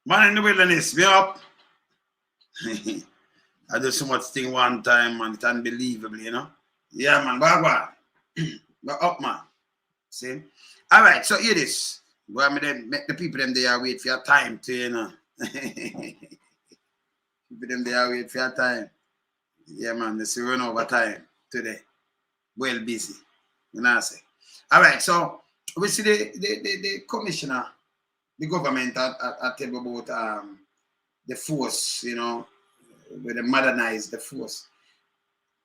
Man in the wilderness, be up. I do so much thing one time, man. It's unbelievable, you know. Yeah, man. Go up, man. See? All right, so here it is. Well, make the people them there wait for your time to, you know. People them there wait for your time. Yeah, man. They see run over time today. Well busy. You know what I say? All right, so we see the commissioner, the government at table about the force, you know, where they modernize the force.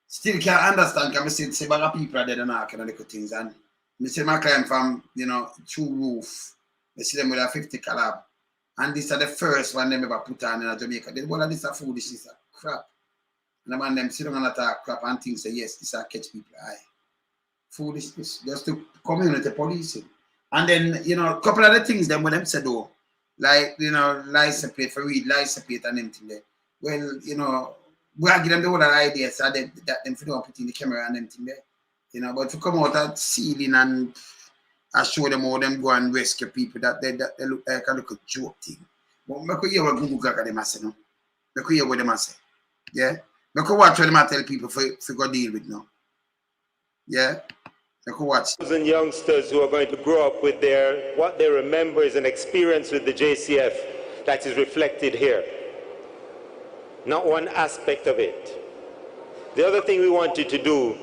Still can't understand because I see bag people are there and all kind of little things. And I see my client from, you know, True Roof. I see them with a 50 calab. And this is the first one they ever put on in Jamaica. They well, this is a foolishness, crap. And the man them sit down and attack crap and things say, yes, this is a catch people eye. Foolishness. Just to community policing. And then, you know, a couple of the things them when them said though, like, you know, license plate for read, license plate and everything there. Well, you know, we are giving them the whole idea so that them for don't put in the camera and everything there. You know, but to come out at ceiling and I show them how them go and rescue people that they look like a little joke thing. But I could hear what Gugu Gaga them say, no? I could hear what them say. Yeah? I could watch what them tell people for go deal with now. Yeah? I could watch. And youngsters who are going to grow up with what they remember is an experience with the JCF that is reflected here. Not one aspect of it. The other thing we wanted to do,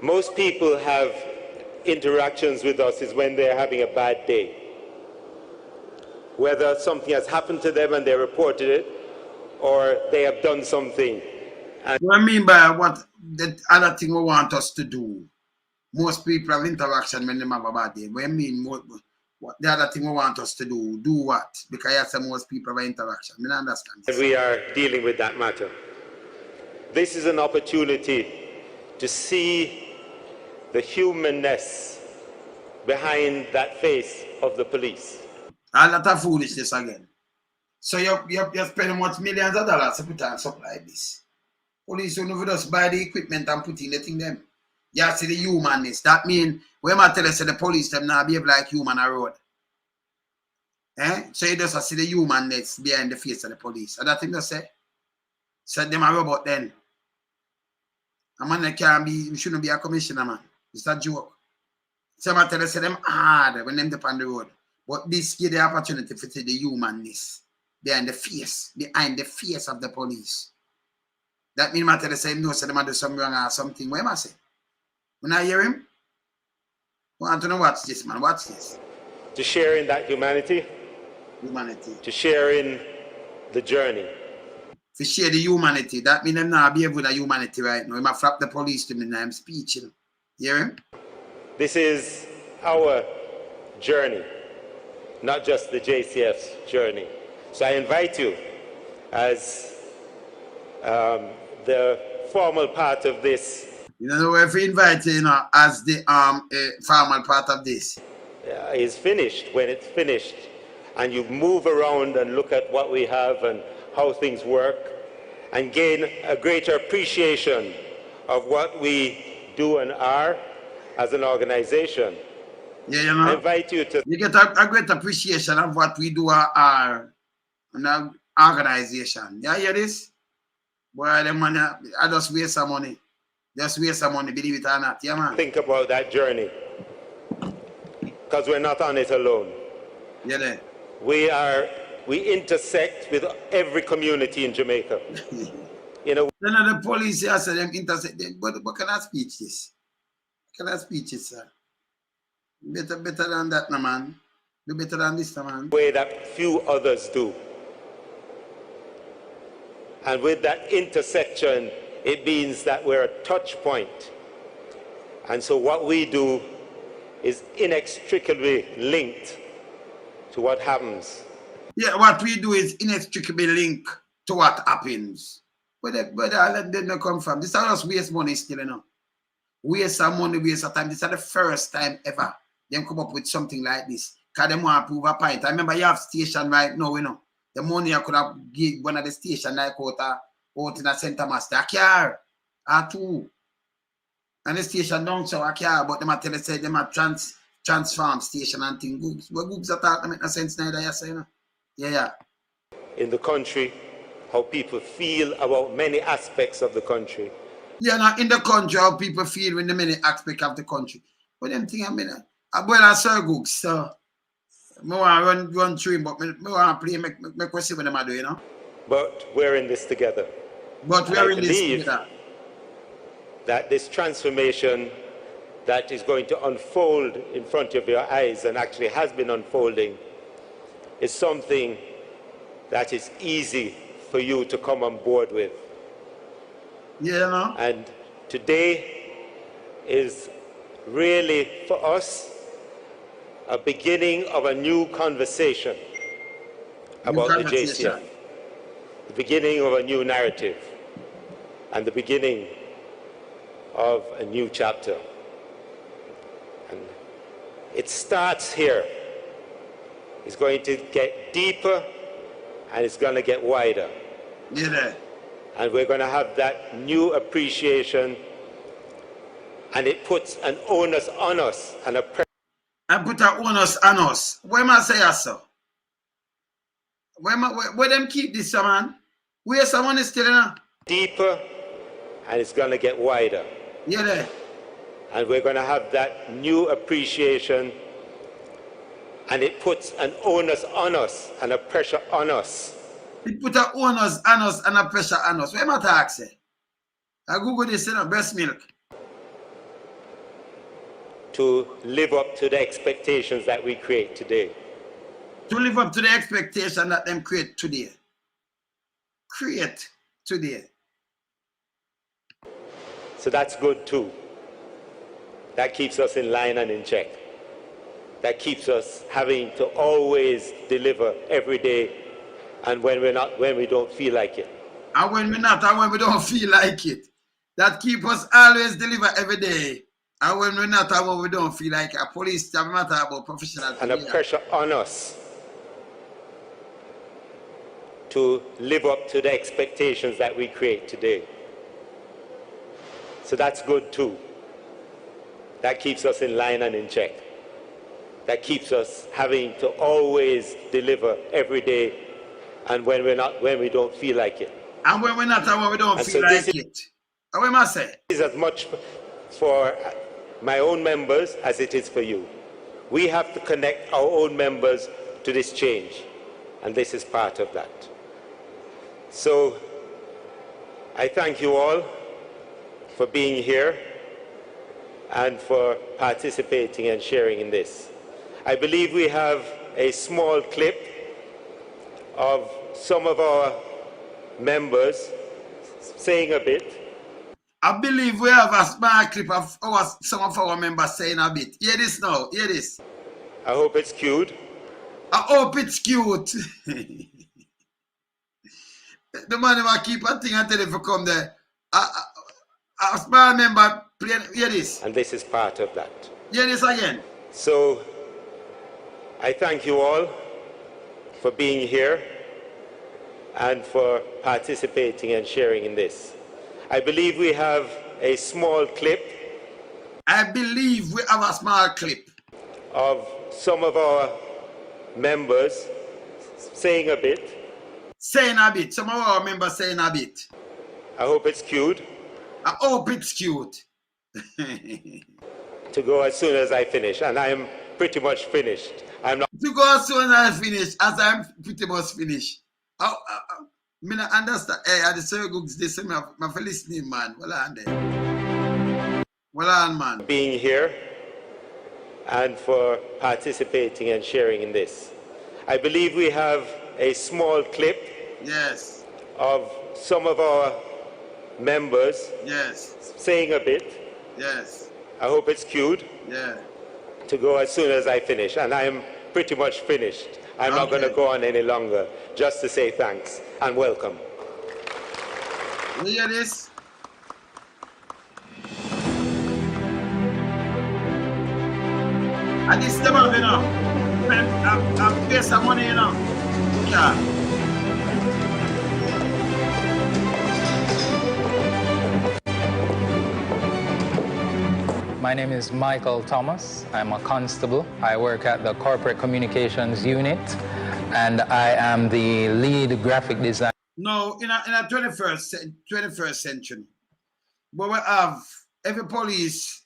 most people have interactions with us is when they're having a bad day. Whether something has happened to them and they reported it, or they have done something. And what I mean by what the other thing we want us to do, most people have interaction when they have a bad day. What I mean, what the other thing we want us to do what? Because I say most people have interaction. I don't understand. We are dealing with that matter. This is an opportunity to see the humanness behind that face of the police. A lot of foolishness again. So you're spending much millions of dollars to put on something like this. Police will just buy the equipment and put in the thing them. You see the humanness. That means when I tell you the police them now behave like human on road. So you just see the humanness behind the face of the police. And that thing just say. So them a robot then. A man that can't be, you shouldn't be a commissioner, man. It's a joke. So I tell you, say them hard when them dip on the road. But this give the opportunity to see the humanness behind the face of the police. That means I tell you, say no, say them do something wrong or something. What am I saying? When I hear him, I want to know watch this, man. Watch this. To share in that humanity. To share in the journey. To share the humanity. That means them not behave with the humanity right now. He might flap the police to me now. I'm speeching. You hear him? This is our journey, not just the JCF's journey. So I invite you as the formal part of this. You know, if we invite you, know, as the formal part of this. Is finished, when it's finished, and you move around and look at what we have and how things work, and gain a greater appreciation of what we do and are as an organization. Yeah, you know, I invite you to... You get a great appreciation of what we do are an organization. You hear this? Boy, the money, I just waste some money. Just waste some money, believe it or not. Yeah, man. Think about that journey. Because we're not on it alone. Yeah, then. We intersect with every community in Jamaica. You know. None of the police here say them intersect. But can I speech this? Can I speech it, sir? Better than that, no, man. Do better than this, no, man. Way that few others do. And with that intersection, it means that we're a touch point. And so what we do is inextricably linked to what happens. Yeah, what we do is inextricably linked to what happens. Where they not come from? This is just waste money still, you know. Waste some money, waste of time. This is the first time ever them come up with something like this. Because they want to prove a point. I remember you have station right now, you know. The money I could have given one of the station like out in a center master. A car or two. And the station don't show a car, but them a tell us say them a transform station and things. What goods are talking make no sense neither, you say, you know. Yeah. in the country, how people feel about many aspects of the country. Yeah, now in the country, how people feel in the many aspect of the country. But them thing I mean, I Sir Googs, so I want to run through him, but I want to play, make us see what them are doing, you know. But we're in this together. But we And are I in this believe together. that this transformation that is going to unfold in front of your eyes and actually has been unfolding is something that is easy for you to come on board with. Yeah, no? And today is really for us a beginning of a new conversation about the JCF, the beginning of a new narrative and the beginning of a new chapter. And it starts here. It's going to get deeper and it's going to get wider. Yeah. And we're going to have that new appreciation, and it puts an onus on us and a pressure. And put an onus on us. Where am I say so? Where them keep this, man? Where someone is still in? Deeper and it's going to get wider. Yeah, there. And we're going to have that new appreciation, and it puts an onus on us and a pressure on us. It put an onus on us and a pressure on us. Where am I talk say? I Google this, you know, breast milk. To live up to the expectations that we create today. To live up to the expectation that them create today. Create today. So that's good too. That keeps us in line and in check. That keeps us having to always deliver every day, and when we don't feel like it. And when we're not, and when we don't feel like it. That keep us always deliver every day. And when we're not, and when we don't feel like it. A police job matter about professional. And a pressure on us to live up to the expectations that we create today. So that's good too. That keeps us in line and in check. That keeps us having to always deliver every day, and when we don't feel like it. And when we're not, and when we don't feel like it. And we must say. This is as much for my own members as it is for you. We have to connect our own members to this change, and this is part of that. So I thank you all for being here and for participating and sharing in this. I believe we have a small clip of some of our members saying a bit. I believe we have a small clip of some of our members saying a bit. Hear this now, hear this. I hope it's cute. I hope it's cute. The man will keep a thing until if you come there. A small member play, hear this. And this is part of that. Hear this again. So I thank you all for being here and for participating and sharing in this. I believe we have a small clip. I believe we have a small clip of some of our members saying a bit. Saying a bit. Some of our members saying a bit. I hope it's cute. I hope it's cute. To go as soon as I finish, and I am pretty much finished. I'm not. To go as soon as I finish, as I'm pretty much finished. I understand. Hey, I the Sir Googs, this is my listening, man. Well on there. Well on, man. Being here and for participating and sharing in this. I believe we have a small clip. Yes. Of some of our members. Yes. Saying a bit. Yes. I hope it's cute. Yeah. To go as soon as I finish, and I am pretty much finished. I'm not going to go on any longer, just to say thanks and welcome. You hear this? And this them have, you know. I'm pay some money, you know. Yeah. My name is Michael Thomas. I'm a constable. I work at the Corporate Communications Unit, and I am the lead graphic designer. No, in a 21st century, but we have every police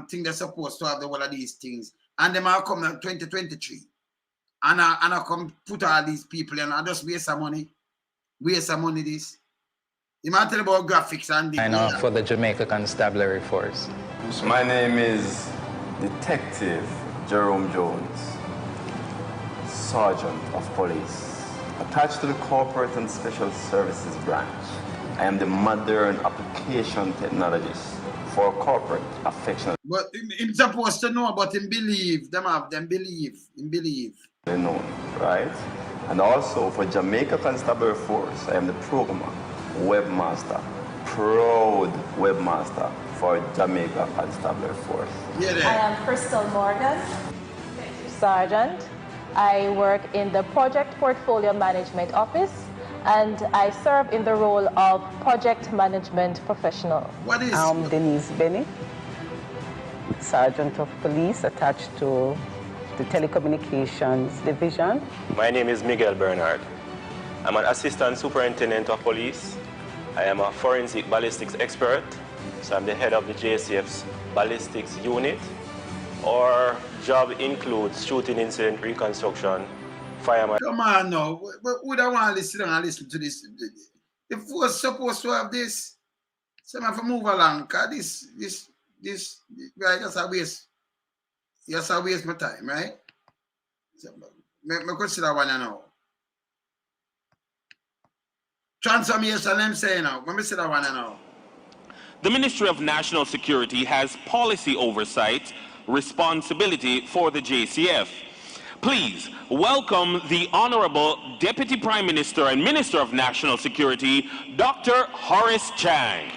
thing they're supposed to have the one of these things, and them all come in 2023, and I come put all these people in and just waste some money. This. You might tell about graphics and the, I know for the Jamaica Constabulary Force. My name is Detective Jerome Jones, Sergeant of Police, attached to the Corporate and Special Services branch. I am the modern application technologist for corporate affection. But him supposed to know, but him believe, them believe. Known, right? And also for Jamaica Constabulary Force, I am the programmer, webmaster, proud webmaster for Jamaica Constabulary Force. Yeah, I am Crystal Morgan, Sergeant. I work in the Project Portfolio Management Office, and I serve in the role of Project Management Professional. What is? I'm Denise Benny, Sergeant of Police attached to the Telecommunications Division. My name is Miguel Bernard. I'm an Assistant Superintendent of Police. I am a forensic ballistics expert, so I'm the head of the JCF's ballistics unit. Our job includes shooting incident reconstruction, fireman. Come on now, who don't want to listen and listen to this? The force supposed to have this. So I have to move along, because this, right, just a waste my time, right? So, I consider one now. Transformation, I'm saying now. Let me say that one now. The Ministry of National Security has policy oversight responsibility for the JCF. Please welcome the Honorable Deputy Prime Minister and Minister of National Security, Dr. Horace Chang.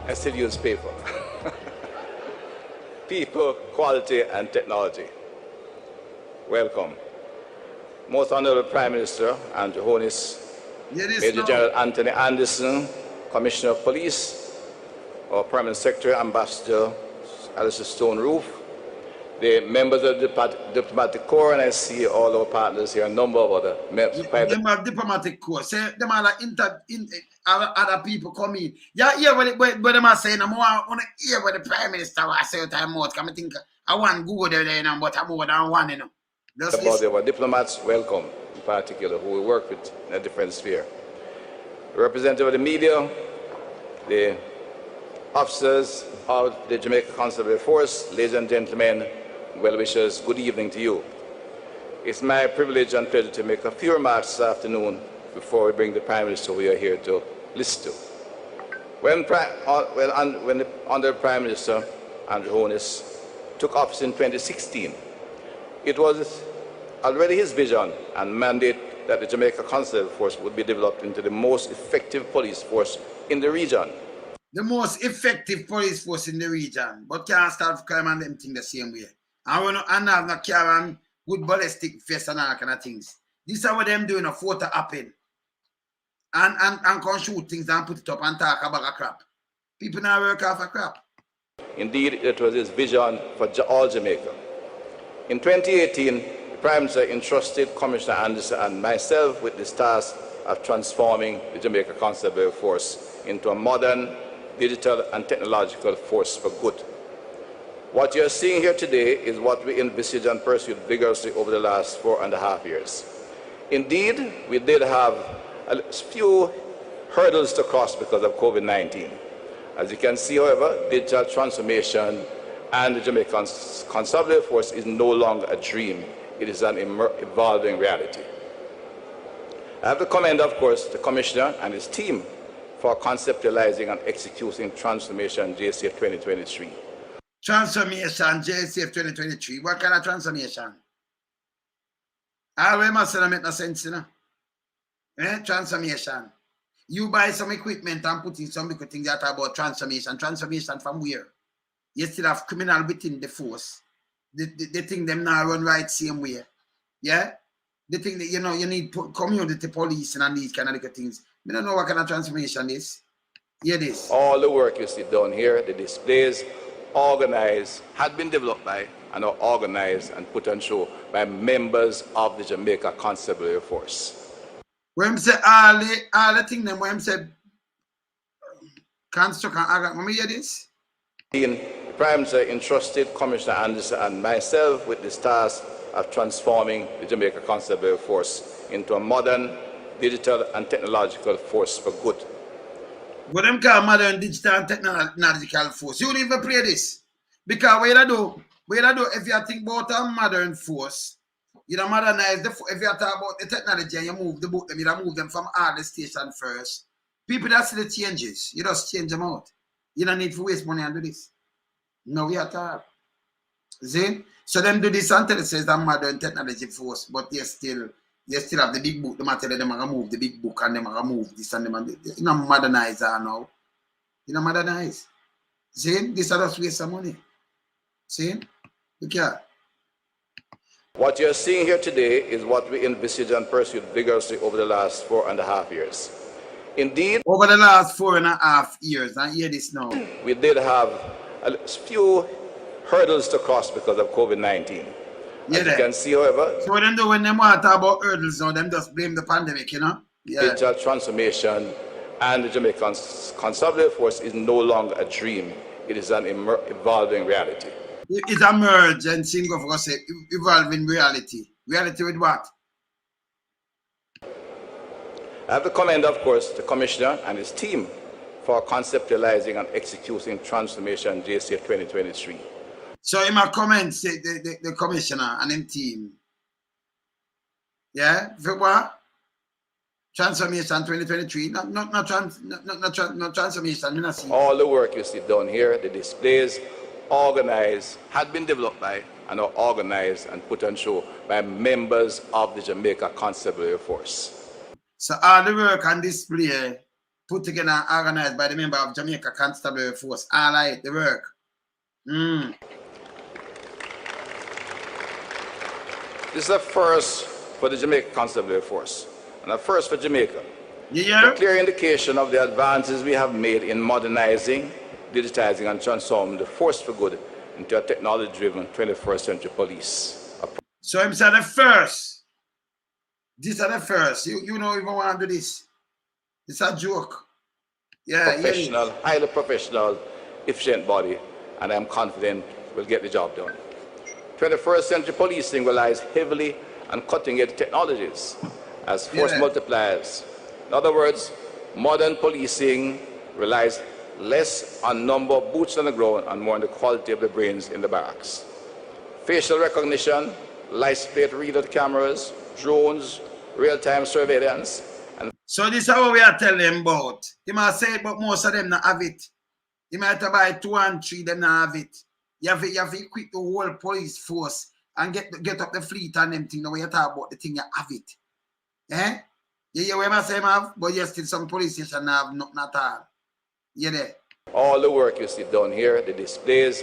I still use paper. People, quality, and technology. Welcome. Most Honorable Prime Minister Andrew Honis, Major General Anthony Anderson, Commissioner of Police, our Permanent Secretary, Ambassador Alistair Stone Roof, the members of the Diplomatic Corps, and I see all our partners here, a number of other members. Them have Diplomatic Corps. Say, them are like other people come in. Yeah, hear what them are saying. I want to hear what the Prime Minister was saying time out. I think I want Google there, but I'm more than one, About our diplomats, welcome, in particular, who we work with in a different sphere. The representative of the media, the officers of the Jamaica Constabulary Force, ladies and gentlemen, well-wishers, good evening to you. It's my privilege and pleasure to make a few remarks this afternoon before we bring the Prime Minister we are here to listen to. When the Honourable Prime Minister Andrew Honis took office in 2016, it was already his vision and mandate that the Jamaica Constabulary Force would be developed into the most effective police force in the region. The most effective police force in the region, but can't start crime and them things the same way. And have no care and good ballistic vest and all kind of things. This is what them doing a photo happen. And can shoot things and put it up and talk about a crap. People now work off a crap. Indeed, it was his vision for all Jamaica. In 2018, the Prime Minister entrusted Commissioner Anderson and myself with this task of transforming the Jamaica Constabulary Force into a modern, digital and technological force for good. What you're seeing here today is what we envisaged and pursued vigorously over the last 4.5 years. Indeed, we did have a few hurdles to cross because of COVID-19. As you can see, however, digital transformation and the Jamaica Constabulary Force is no longer a dream. It is an evolving reality. I have to commend, of course, the Commissioner and his team for conceptualizing and executing Transformation JCF 2023. Transformation JCF 2023. What kind of transformation? I must say that make no sense, Transformation. You buy some equipment and put in some little things that are about transformation. Transformation from where? You still have criminal within the force. They think them now run right same way. Yeah? They think that, you need community police and these kind of little things. I don't know what kind of transformation is. Hear this. All the work you see down here, the displays, organized, had been developed by, and are organized and put on show by members of the Jamaica Constabulary Force. When say all the thing them when say construct and act, let me hear this. The Prime Minister entrusted Commissioner Anderson and myself with this task of transforming the Jamaica Constabulary Force into a modern, digital and technological force for good. What them call modern digital and technological force? You don't even play this. Because what you do, if you think about a modern force, you don't modernize the if you talk about the technology and you move them, you move them from all the station first. People that see the changes, you just change them out. You don't need to waste money and do this. No, we are talk. See? So them do this until it says that modern technology force, but they still have the big book. The matter them are gonna move the big book and them are gonna move this and them and you know modernize now. You know modernize. See? This are just waste of money. See? Look here. What you're seeing here today is what we envisaged and pursued vigorously over the last 4.5 years. Indeed, over the last 4.5 years, I hear this now. We did have a few hurdles to cross because of COVID-19. As you can see, however, so what them do when them want to talk about hurdles now, them just blame the pandemic, you know? Yeah. Digital transformation and the Jamaican Constabulary Force is no longer a dream. It is an evolving reality. It's a merge and think of us evolving reality. Reality with what? I have to commend, of course, the Commissioner and his team for conceptualizing and executing Transformation JCF 2023. So in my comments, the Commissioner and his team, yeah, for what? Transformation 2023, not transformation. All the work you see down here, the displays, organized, had been developed by, and are organized and put on show by members of the Jamaica Constabulary Force. So all the work and display put together and organized by the member of Jamaica Constabulary Force. All right, the work. This is a first for the Jamaica Constabulary Force, and a first for Jamaica. Yeah. A clear indication of the advances we have made in modernizing, digitizing, and transforming the force for good into a technology-driven 21st century police. So I'm saying the first. These are the first. You don't even want to do this. It's a joke. Yeah. Professional, highly professional, efficient body, and I'm confident we'll get the job done. 21st century policing relies heavily on cutting-edge technologies as force multipliers. In other words, modern policing relies less on number of boots on the ground and more on the quality of the brains in the barracks. Facial recognition, license plate reader cameras, drones, real-time surveillance. And so this is what we are telling them about. You might say it, but most of them not have it. You might have to buy 2 and 3, them not have it. You have to equip the whole police force and get up the fleet and them thing. The way you talk about the thing, you have it. Eh? You hear what I say, have? But yes, still some police station have nothing at all. You there? All the work you see down here, the displays,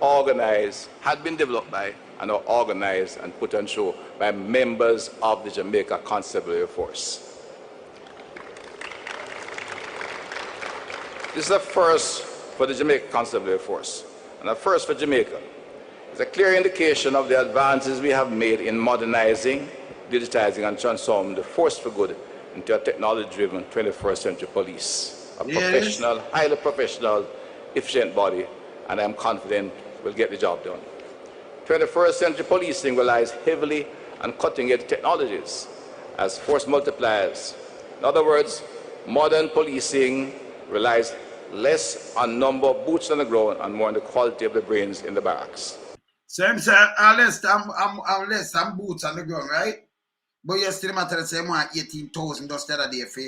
organized, had been developed by, and are organized and put on show by members of the Jamaica Constabulary Force. This is a first for the Jamaica Constabulary Force, and a first for Jamaica. It's a clear indication of the advances we have made in modernizing, digitizing, and transforming the force for good into a technology-driven 21st century police. A professional, highly professional, efficient body, and I'm confident we'll get the job done. 21st century policing relies heavily on cutting-edge technologies as force multipliers. In other words, modern policing relies less on number of boots on the ground and more on the quality of the brains in the barracks. So I'm saying, unless I'm boots on the ground, right? But you still matter the same one, 18,000 just the other day for,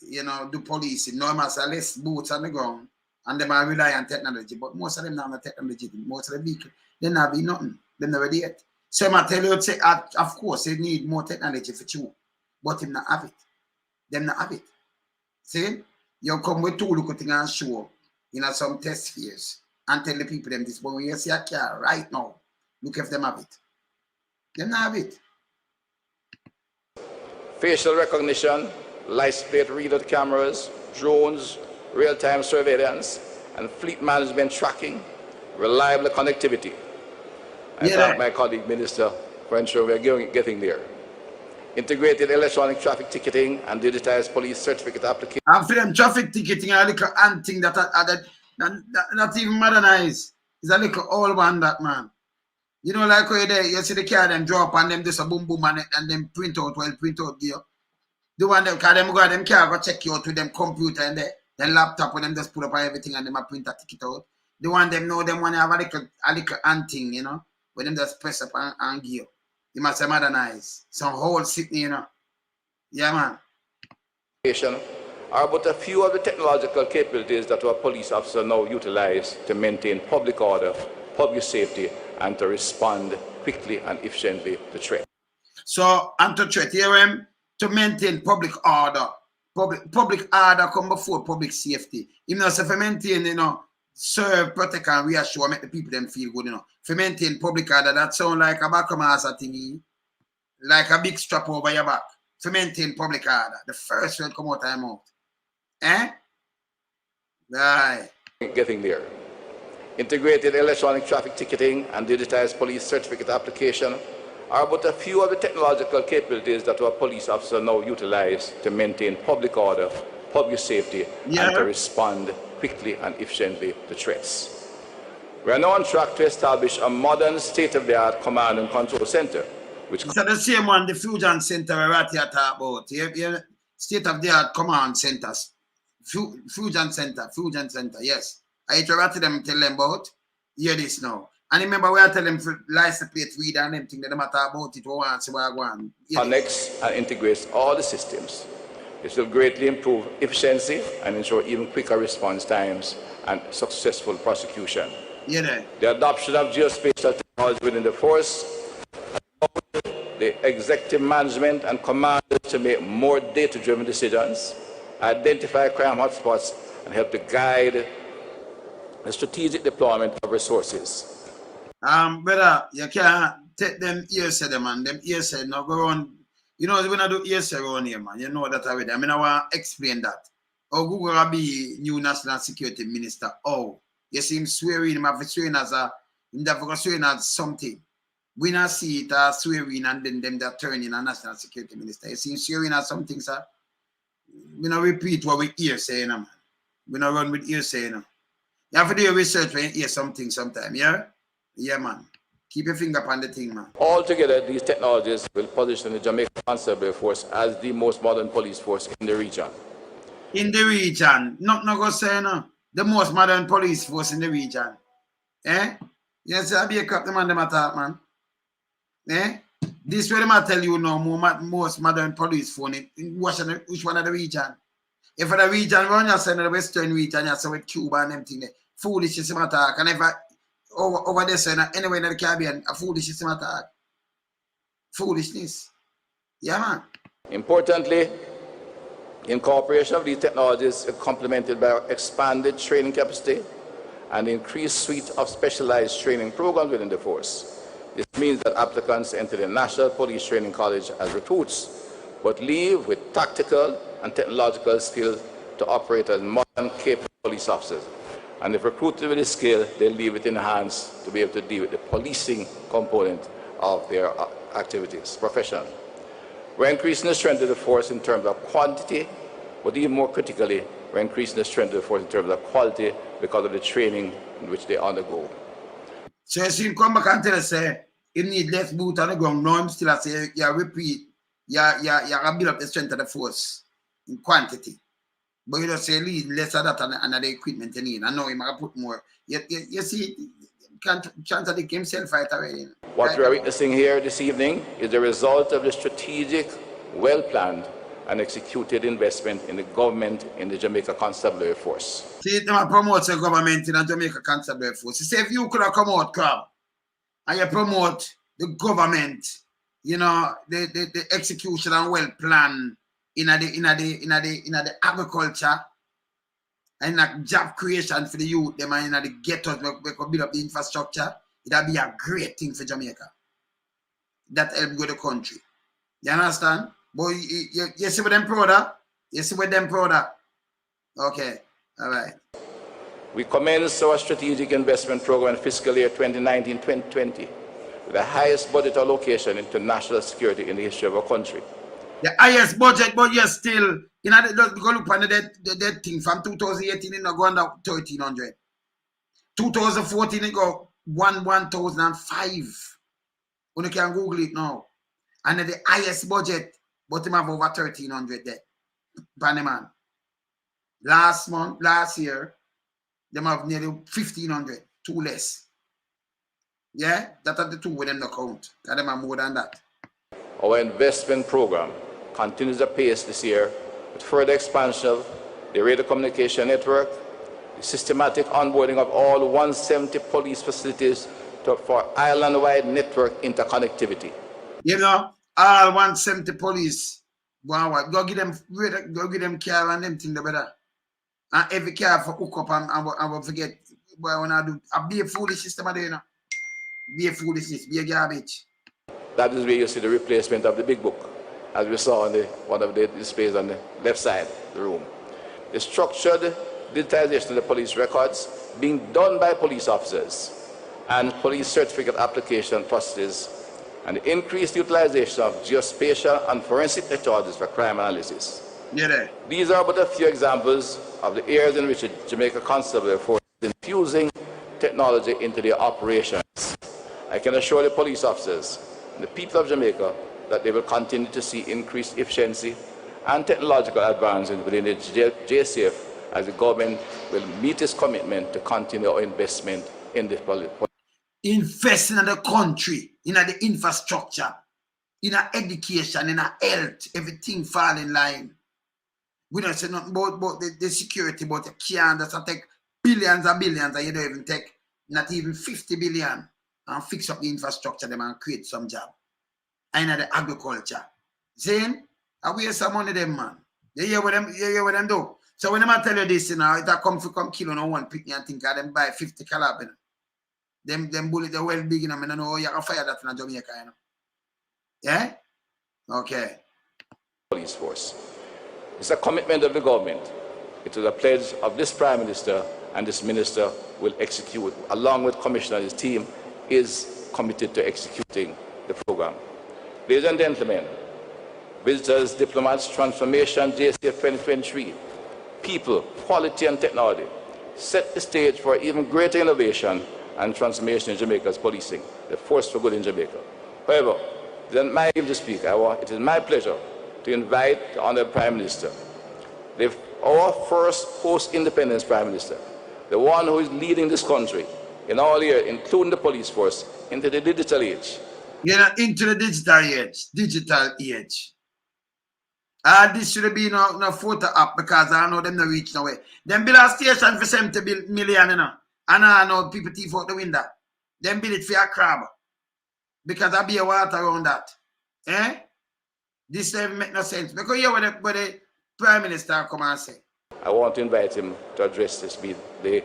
you know, do policing. No, I'm saying less boots on the ground and them are rely on technology, but most of them not on technology. Most of the vehicle, they not be nothing. They never did. So I tell you, say, of course, they need more technology for you, but them not have it. Them not have it. See? You come with 2 little things and show in some test spheres and tell the people them this, but when you see a car right now, look if them have it. Them not have it. Facial recognition, license plate reader cameras, drones, real-time surveillance, and fleet management tracking. reliable connectivity. I thank my colleague Minister for ensuring we are getting there. Integrated electronic traffic ticketing and digitized police certificate application. After them traffic ticketing, a little ant thing that not even modernized. It's a little old one, that man. You know, like where you see the car them drop and them just a boom boom and them print out there. The one them car them go check you out with them computer and then laptop when them just put up everything and them a print a ticket out. The one them know them want to have a little ant thing, you know, when them just press up and give. You must have modernized. Some whole sitting, you know. Yeah, man. Are but a few of the technological capabilities that our police officers now utilize to maintain public order, public safety, and to respond quickly and efficiently to threat. So, and to threat, here, to maintain public order. Public order come before public safety. You know, so if you maintain, you know, serve, protect, and reassure, make the people them feel good, you know. If you maintain public order, that sound like a backmaster thingy, like a big strap over your back. If you maintain public order, the first will come out of your mouth. Eh? Right. Getting there. Integrated electronic traffic ticketing and digitized police certificate application are but a few of the technological capabilities that our police officers now utilize to maintain public order, public safety, and to respond quickly and efficiently to threats. We are now on track to establish a modern state-of-the-art command and control center. Which it's the same one, the Fusion Center we're right here talk about. State-of-the-art command centers. Fusion Center, yes. I try to them tell them about, hear this now. And remember, we are telling them for license plate reader and everything that they matter about it, connects and integrates all the systems. This will greatly improve efficiency and ensure even quicker response times and successful prosecution. The adoption of geospatial technology within the force allows the executive management and commanders to make more data-driven decisions, identify crime hotspots, and help to guide the strategic deployment of resources. Brother, you can't take them ears them and them ears now go on. You know, when I do ears around here, man, you know that already. I mean, I want to explain that. Oh, Gugu will be new national security minister. Oh, you see him swearing, him have swearing as something. We not see it as swearing and then them that turn in a national security minister. You see him swearing as something, sir. We not repeat what we hear saying, man. We not run with ear saying. You have to do your research when you hear something sometime, yeah? Yeah, man. Keep your finger upon the thing, man. Altogether, these technologies will position the Jamaica Constabulary Force as the most modern police force in the region. In the region? Not go say no. The most modern police force in the region. Eh? Yes, I'll be a captain man, them attack, man. Eh? This way, I tell you now, most modern police force in which one of the region? If the region run, you say in the western region, you say with Cuba and everything there. Foolish is him attack. And if over there, so anywhere in the Caribbean, a foolish is him attack. Foolishness. Yeah, man. Importantly, incorporation of these technologies is complemented by expanded training capacity and increased suite of specialized training programs within the force. This means that applicants enter the National Police Training College as recruits, but leave with tactical and technological skills to operate as modern, capable police officers. And if recruited with this skill, they leave it in the hands to be able to deal with the policing component of their activities professionally. We're increasing the strength of the force in terms of quantity, but even more critically, we're increasing the strength of the force in terms of quality because of the training in which they undergo. So as you come back and tell us, say, you need less boot on the ground. No, I'm still say, you repeat, you build up the strength of the force in quantity. But you don't say lead less of that and the equipment you need. I know you might put more. You see, can't contradict himself right away. What we are witnessing here this evening is the result of the strategic, well-planned and executed investment in the government in the Jamaica Constabulary Force. See, they promote the government in the Jamaica Constabulary Force. You say if you could have come out, Crab, and you promote the government, you know, the execution and well-planned in the agriculture and the job creation for the youth, them and in the ghettos, we could build up the infrastructure, it'll be a great thing for Jamaica. That help go the country. You understand? But you see what them proud of? You see what them proud of? Okay, all right. We commenced our strategic investment program in fiscal year 2019-2020 with the highest budget allocation into national security in the history of our country. The highest budget, but you're still, you know, go look on that thing from 2018, it go under 1,300. 2014, it go 1,005. You can Google it now. And the highest budget, but him have over 1,300 there. Panama. Last year, them have nearly 1,500, two less. Yeah, that are the two with them no count. Because them have more than that. Our investment program continues apace this year with further expansion of the radio communication network, the systematic onboarding of all 170 police facilities for island-wide network interconnectivity. You know, all 170 police, wow, go give them care and them thing the better. And every car for hook up and forget. Boy, when I do, I be a foolish system there, you know. Be a foolishness, be a garbage. That is where you see the replacement of the big book, as we saw on one of the displays on the left side of the room. The structured digitization of the police records being done by police officers and police certificate application processes, and the increased utilization of geospatial and forensic technologies for crime analysis. Yeah. These are but a few examples of the areas in which the Jamaica Constabulary Force is infusing technology into their operations. I can assure the police officers and the people of Jamaica that they will continue to see increased efficiency and technological advancement within the JCF as the government will meet its commitment to continue our investment in this policy. Invest in the country, in the infrastructure, in education, in health, everything fall in line. We don't say nothing about the security, but the can't just take billions and billions, and you don't even take not even 50 billion and fix up the infrastructure them and create some job. And the agriculture. Zane, I waste some money them, man. You hear what them do? So when I tell you this, you know, it come kill on one picnic and think I them buy 50 caliber. Them bullet they well big, you know, I don't know how you can fire that in Jamaica, you know. Yeah? Okay. Police force. It's a commitment of the government. It is a pledge of this Prime Minister, and this Minister will execute, along with Commissioner and his team, is committed to executing the program. Ladies and gentlemen, visitors, diplomats, transformation, JCF 2023, people, quality and technology set the stage for even greater innovation and transformation in Jamaica's policing, the force for good in Jamaica. However, it is my aim to speak. It is my pleasure to invite the Honourable Prime Minister, our first post-independence Prime Minister, the one who is leading this country in all areas, including the police force, into the digital age. You know, into the digital age. This should be no photo app because I know them not reach no way. Them build a station for 70 million, you know. And I know people thief out the window. Them build it for a crab. Because I be a water around that. Eh? This doesn't make no sense. Because you hear what the Prime Minister come and say. I want to invite him to address this with the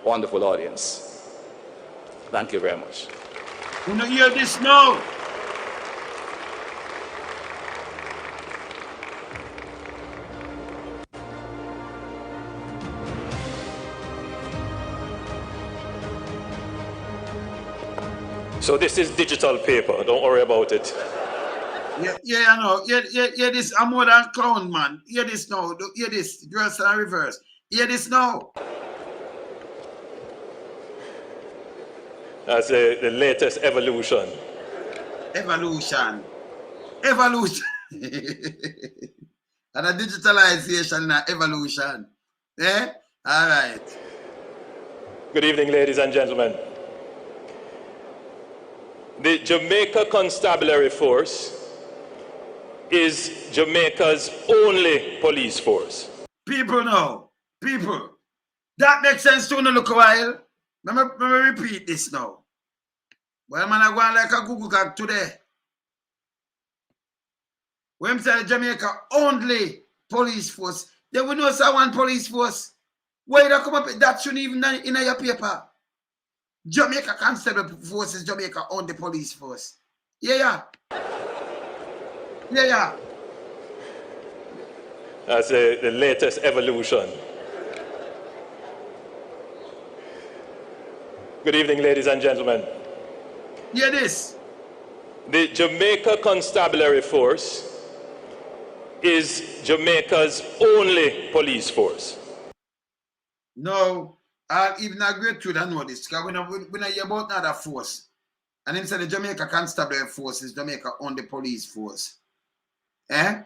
wonderful audience. Thank you very much. You know, hear this now. So this is digital paper, don't worry about it. Yeah, I know. Yeah, this, I'm more than clown, man. Hear this now. Hear this. Dress and reverse. Hear this now. That's the latest evolution. Evolution. And a digitalization and evolution. Eh? All right. Good evening, ladies and gentlemen. The Jamaica Constabulary Force is Jamaica's only police force. People know. People. That makes sense to you. Look a while. Let me repeat this now. Well, man, I go like a Gugu Gaga today. When I say Jamaica only police force, they will know one police force. Why you come up with that shouldn't even in your paper. Jamaica Constable Force is Jamaica only police force. Yeah. That's the latest evolution. Good evening, ladies and gentlemen. Hear this. The Jamaica Constabulary Force is Jamaica's only police force. No, I'll even agree to that know this, because we don't hear about another force. And him say the Jamaica Constabulary Force is Jamaica only police force. Eh?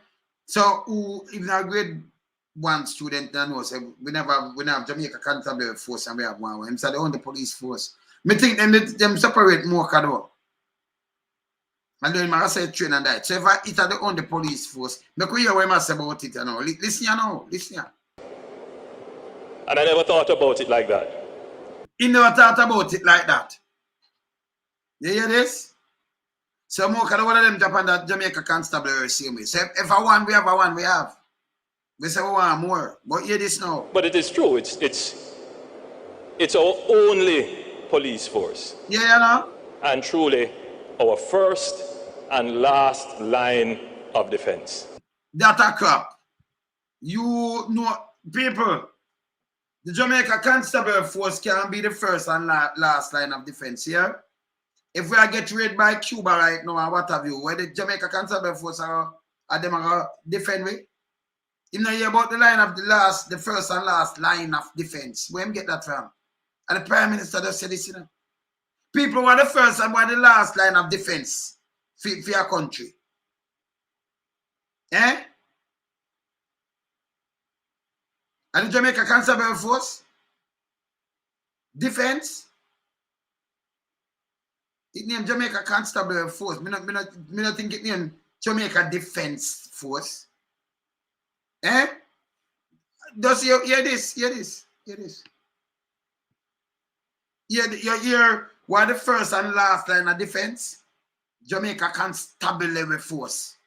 So who even a grade 1 student that knows we have Jamaica Constabulary Force and we have one. Him say the only police force. Me think them separate more kado. And then I say train and that. So if it are the only police force, make we hear what I say about it, you know. Listen here now, listen here. And I never thought about it like that. He never thought about it like that. You hear this? So more can one of them Japan that Jamaica Constabulary same way. So if I want, we have a one, we have. We say we want more. But hear this now. But it is true. It's our only police force. Yeah, you know? And truly our first and last line of defense. That a crap. You know, people, the Jamaica Constabulary Force can be the first and last line of defense here. If we are get raided by Cuba right now or what have you, where the Jamaica Constabulary Force are them are defend we? You know about the line of the first and last line of defense. Where him get that from? And the Prime Minister just said this, you know. People were the first and were the last line of defense for your country. Eh? And the Jamaica Constabulary Force? Defense? It named Jamaica Constabulary Force. Me not think it named Jamaica Defense Force. Eh? Does you hear this? Hear this? Hear this? You hear what the first and last line of defense? Jamaica Constabulary Force.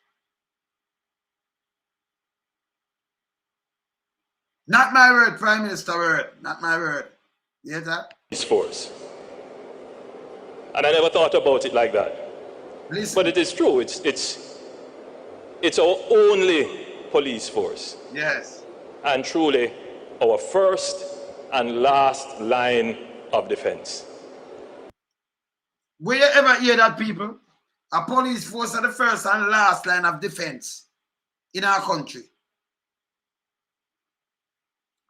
Not my word, Prime Minister word. Not my word. You hear that? Police force. And I never thought about it like that. Listen. But it is true. It's our only police force. Yes. And truly our first and last line of defense. Will you ever hear that, people? A police force are the first and last line of defense in our country.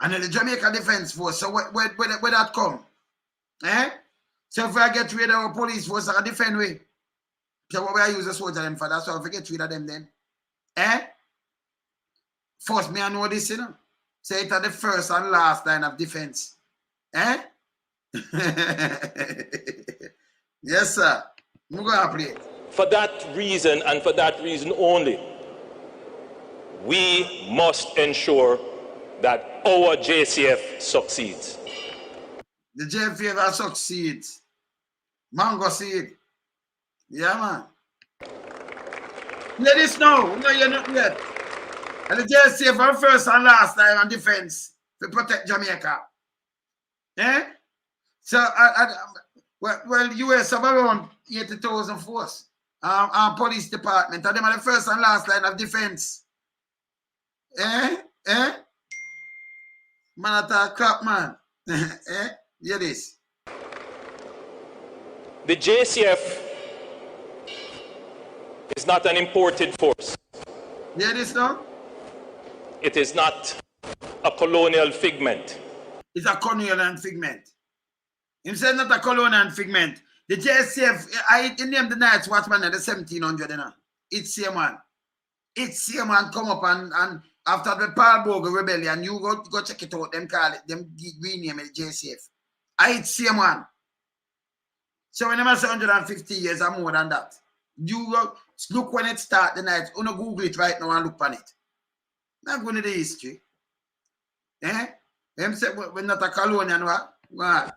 And then the Jamaica Defense Force, so where that come? Eh? So if I get rid of our police force, I defend we. So what we use a soldier them for, that's why if I get rid of them then. Eh? First, me I know this, you know. So it's the first and last line of defense. Eh? Yes, sir. I'm going to play it. For that reason and for that reason only, we must ensure that our JCF succeeds. The JCF succeeds. Mango seed. Yeah, man. Hear this now. No, you're not yet. And the JCF are first and last line on defense to protect Jamaica. Eh? So, well, US have around 80,000 force. Police department. And them are the first and last line of defense. Eh? Eh? Man, attack crap, man. Eh? Hear this. The JCF is not an imported force. Hear this now? It is not a colonial figment. It's a colonial figment. Him said not a colonial figment. The JCF, I named the Night's Watchman at the 1700, you know. It's same man. It's same man come up and after the Paul Bogle rebellion, you go check it out, them call it, them rename it JCF. It's same man. So when I say 150 years or more than that, you go look when it start the night. You know, Google it right now and look on it. Not going to the history. Eh? Them say we're not a colonial, what? Go on.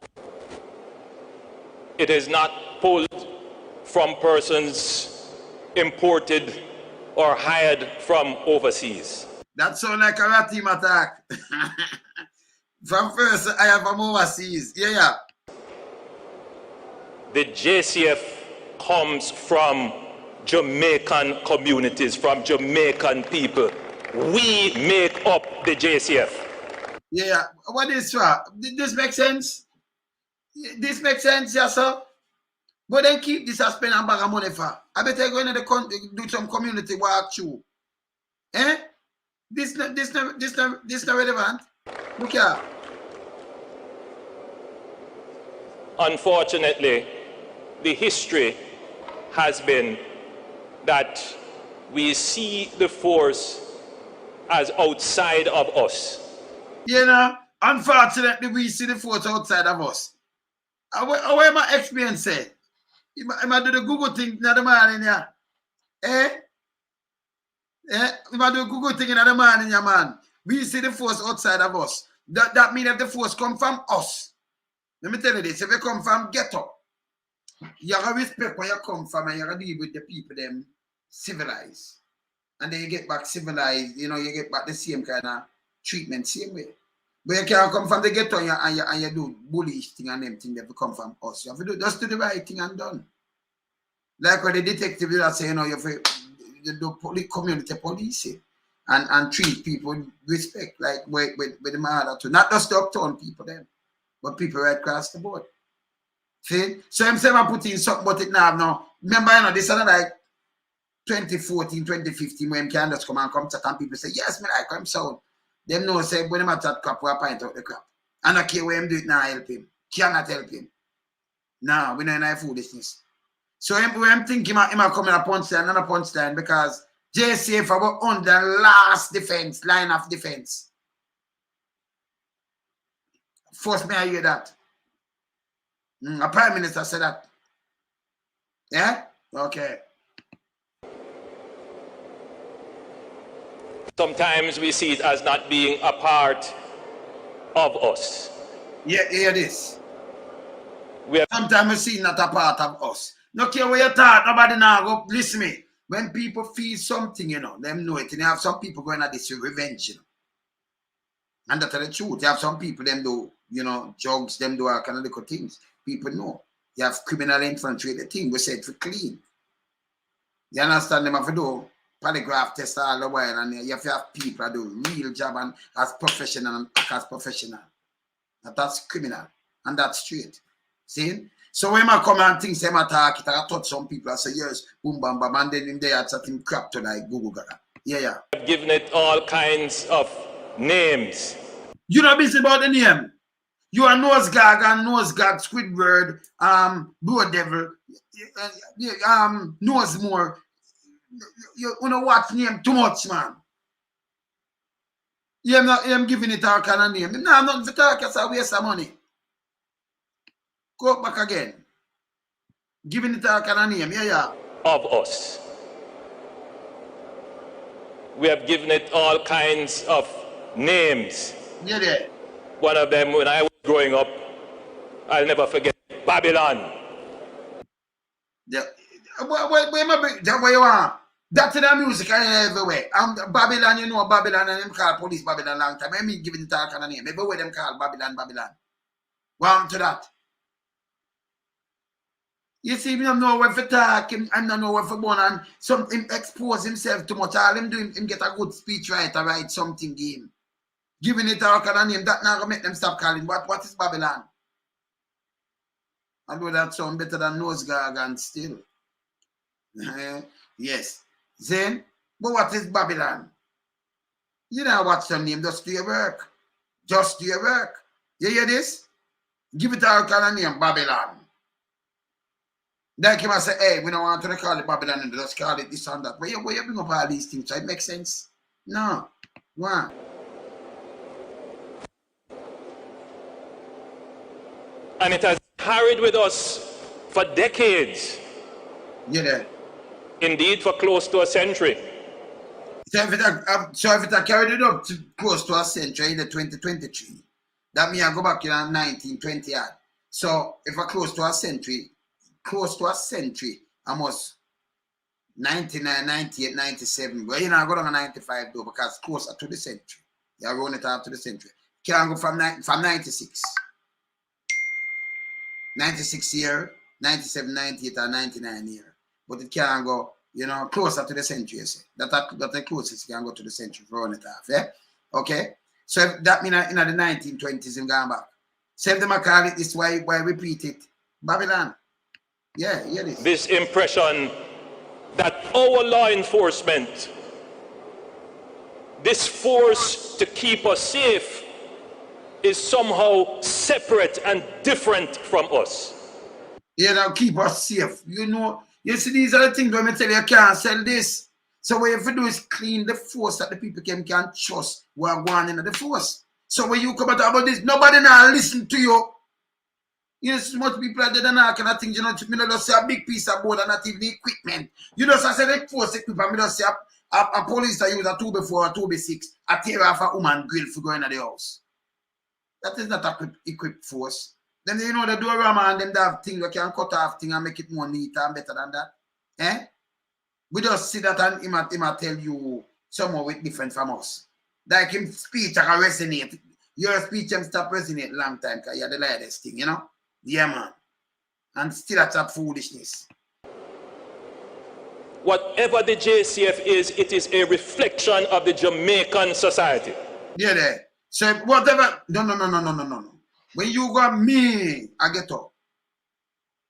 It is not pulled from persons imported or hired from overseas. That sounds like a rat team attack. From first, I have from overseas. Yeah. The JCF comes from Jamaican communities, from Jamaican people. We make up the JCF. Yeah. What is that? Did this make sense? This makes sense, yes, sir. But then keep this and spend a bag of money for. I better go into the country, do some community work too. Eh? This not relevant. Look here. Unfortunately, the history has been that we see the force as outside of us. You know, unfortunately, we see the force outside of us. How am I experience say? Am I do the Google thing in the morning, yeah? Eh? If I do a Google thing in the morning, yeah, man. We see the force outside of us. That means that the force come from us. Let me tell you this. If you come from ghetto, you have to respect where you come from and you have to deal with the people them civilized. And then you get back civilized, you know, you get back the same kind of treatment, same way. But you can't come from the ghetto and you do bullish thing and them thing that come from us. You have to do just do the right thing and done. Like what the detective that say, you know, you have to do community policing and treat people with respect, like with the matter too. Not just the uptown people then, but people right across the board. See? So I'm saying I put in something but it now. Remember, you know, this is like 2014, 2015 when can just come and chat and people say, yes, me like him sound. Them know say when him chat crap, we point out the crap. And I care where him do it now help him. Cannot help him. No, we know any foolishness. So I'm thinking him coming a punchline and a punchline because JCF about on the last line of defense. First me I hear that. A prime minister said that. Yeah? Okay. Sometimes we see it as not being a part of us. Yeah, hear this. We have Sometimes we see not a part of us. No care where you talk, nobody now go listen me. When people feel something, you know, them know it. And you have some people going at this with revenge, you know. And that's the truth. You have some people, them do, you know, drugs, them do all kind of little things. People know. You have criminal infantry, the thing we said for clean. You understand them have to do polygraph test all the while, and you have to have people do real job and as professional and act as professional. That's criminal. And that's straight. See? So when I come and think, say, I talk, I touch some people, I say, yes, boom, bam, bam, and then in there, it's something crap to like Gugu Gaga. Yeah. given it all kinds of names. You not busy about the name. You are Nose Gag and Nose Gag, Squidward, Blue Devil, Nose More. You know what name too much, man. I'm giving it all kind of name. No, I'm not for talk, it's a waste of money. Go back again. Giving it all kind of name, yeah. Of us. We have given it all kinds of names. Yeah. One of them, when I was growing up, I'll never forget, Babylon. Yeah. Where you are? That's in the music everywhere. Babylon, you know Babylon, and them call police Babylon long time. I mean giving it all kind of name. Everywhere them call Babylon. Welcome to that. You see, I don't know where to talk, I don't know where to go and something expose himself too much. All him do him get a good speech writer, write something game. Giving it all kind of name, that now gonna make them stop calling. What is Babylon? I know that sound better than Nose Gag and still. Yes. Then, but what is Babylon? You know what's your name, just do your work. Just do your work. You hear this? Give it all kind of name, Babylon. Like him I say, hey, we don't want to call it Babylon and just call it this and that. Where you bring up all these things, so it makes sense? No. Why? And it has carried with us for decades. Yeah. Indeed, for close to a century. So if it carried it up to close to a century in the 2023, that means I go back in 1920 yard. So if I close to a century, almost 99, 98, 97. Well, you know, I go down to 95 though, because closer to the century. You run it up to the century. Can't go from 96. 96 year, 97, 98, or 99 year. But it can go, you know, closer to the century, you say. That's the closest you can go to the century for run it off, yeah? Okay? So that means in the 1920s, I'm going back. Save them a call it this, why repeat it? Babylon. Yeah, hear this. This impression that our law enforcement, this force to keep us safe, is somehow separate and different from us. Yeah, now keep us safe. You know, you see, these are the things when I tell you can't sell this. So what you have to do is clean the force that the people can trust who are going into the force. So when you come out about this, nobody now listen to you. You know, so much people are there and all kind of things, you know, me not just say a big piece of board and not even the equipment. You know, so I say the force equipment, me just say a police that use a 2x4 or 2x6, a tear off a woman grill for going to the house. That is not a equipped force. Then you know they do a rama and them they have things that can cut off things and make it more neat and better than that. Eh? We just see that and him tell you somehow with different from us. Like him speech can resonate. Your speech can stop resonate long time because you're the latest thing, you know? Yeah, man. And still that's a foolishness. Whatever the JCF is, it is a reflection of the Jamaican society. Yeah, there. So whatever. No. When you go me, I get up.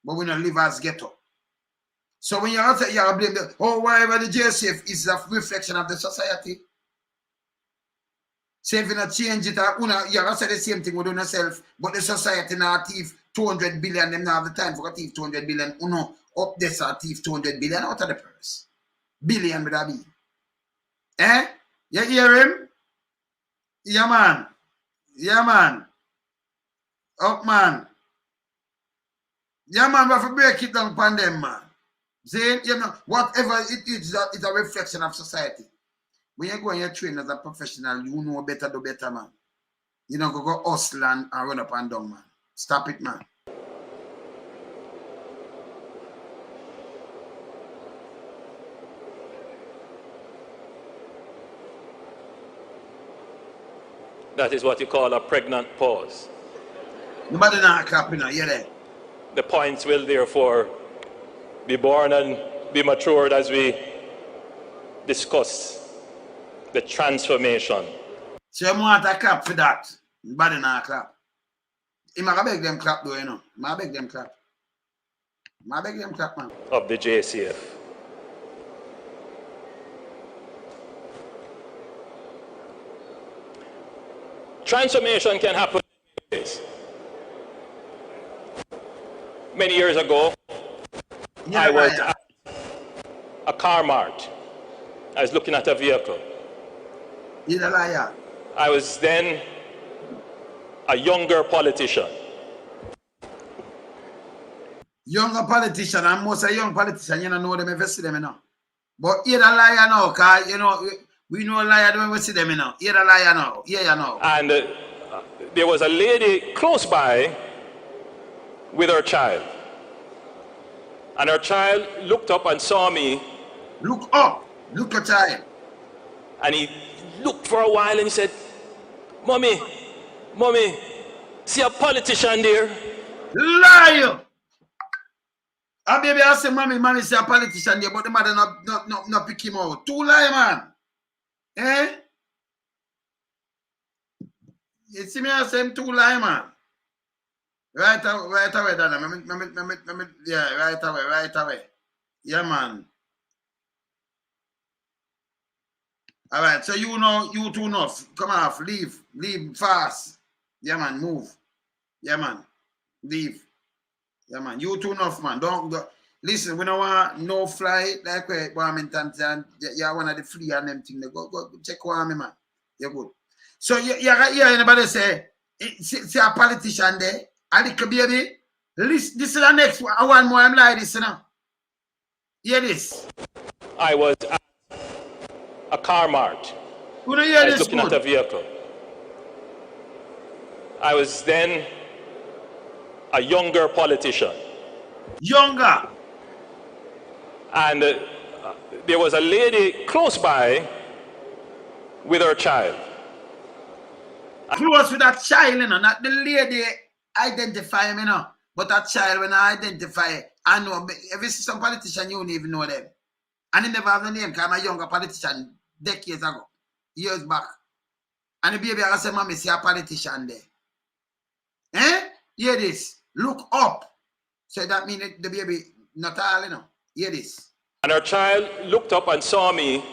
But we don't live as ghetto. So when you're out, you blame the whatever the JCF is a reflection of the society. So if you not change it, you have to say the same thing within yourself, but the society now thief 200 billion, them now have the time for thief 200 billion. Up this are thief 200 billion out of the purse. Billion would that be. Eh? You hear him? Yeah, man. Yeah, man. Up, man. Yeah, man, we have to break it down upon them, man. See, you know, whatever it is, it's a reflection of society. When you go and you train as a professional, you know better, do better, man. You don't go hustle and run up and down, man. Stop it, man. That is what you call a pregnant pause. Nobody not clapping now, yeah there. The points will therefore be born and be matured as we discuss the transformation. So you want to clap for that. Nobody not clap. I might beg them clap though, you know. I beg them clap. I beg them clap, man. Of the JCF. Transformation can happen in ways. Many years ago, I was at a car mart. I was looking at a vehicle. You're a liar. I was then a younger politician. Younger politician, and most of young politicians, you don't know them if you see them, you know. But you're a liar now, because, you know, we know a liar when we see them, you know. You're a liar now. Yeah, you know. And there was a lady close by with her child. And her child looked up and saw me. Look up. Look at child. And he looked for a while and he said, Mommy, see a politician there? Liar! Ah, baby, I say, mommy say a politician there, but the mother not pick him out. Too lie, man. Eh? You see me, I say him too lie, man. Right away, Dada. Yeah, right away. Yeah, man. All right, so you know, you too enough. Come off, leave fast. Yeah, man, move. Yeah, man, leave. Yeah, man, you too enough, man. Don't go. Listen, we don't want no fly like where Wilmington and you're one of the free and them thing. Go check on me, man. You're good. So you hear anybody say, see a politician there? A little baby. Listen, this is the next one. I want more. I'm like this, you know. Hear this. I was at a car mart. You don't hear I was this looking good? at a vehicle. I was then a younger politician. Younger. And there was a lady close by with her child. Close with that child, you know, not the lady identify him, you know, but that child when I identify, I know, if you see some politician, you don't even know them. And he never have the name, because I'm a younger politician decades ago, years back. And the baby, I say, mommy, see a politician there. Hear this. Look up. So that means the baby not all, you know. Hear this. And our child looked up and saw me.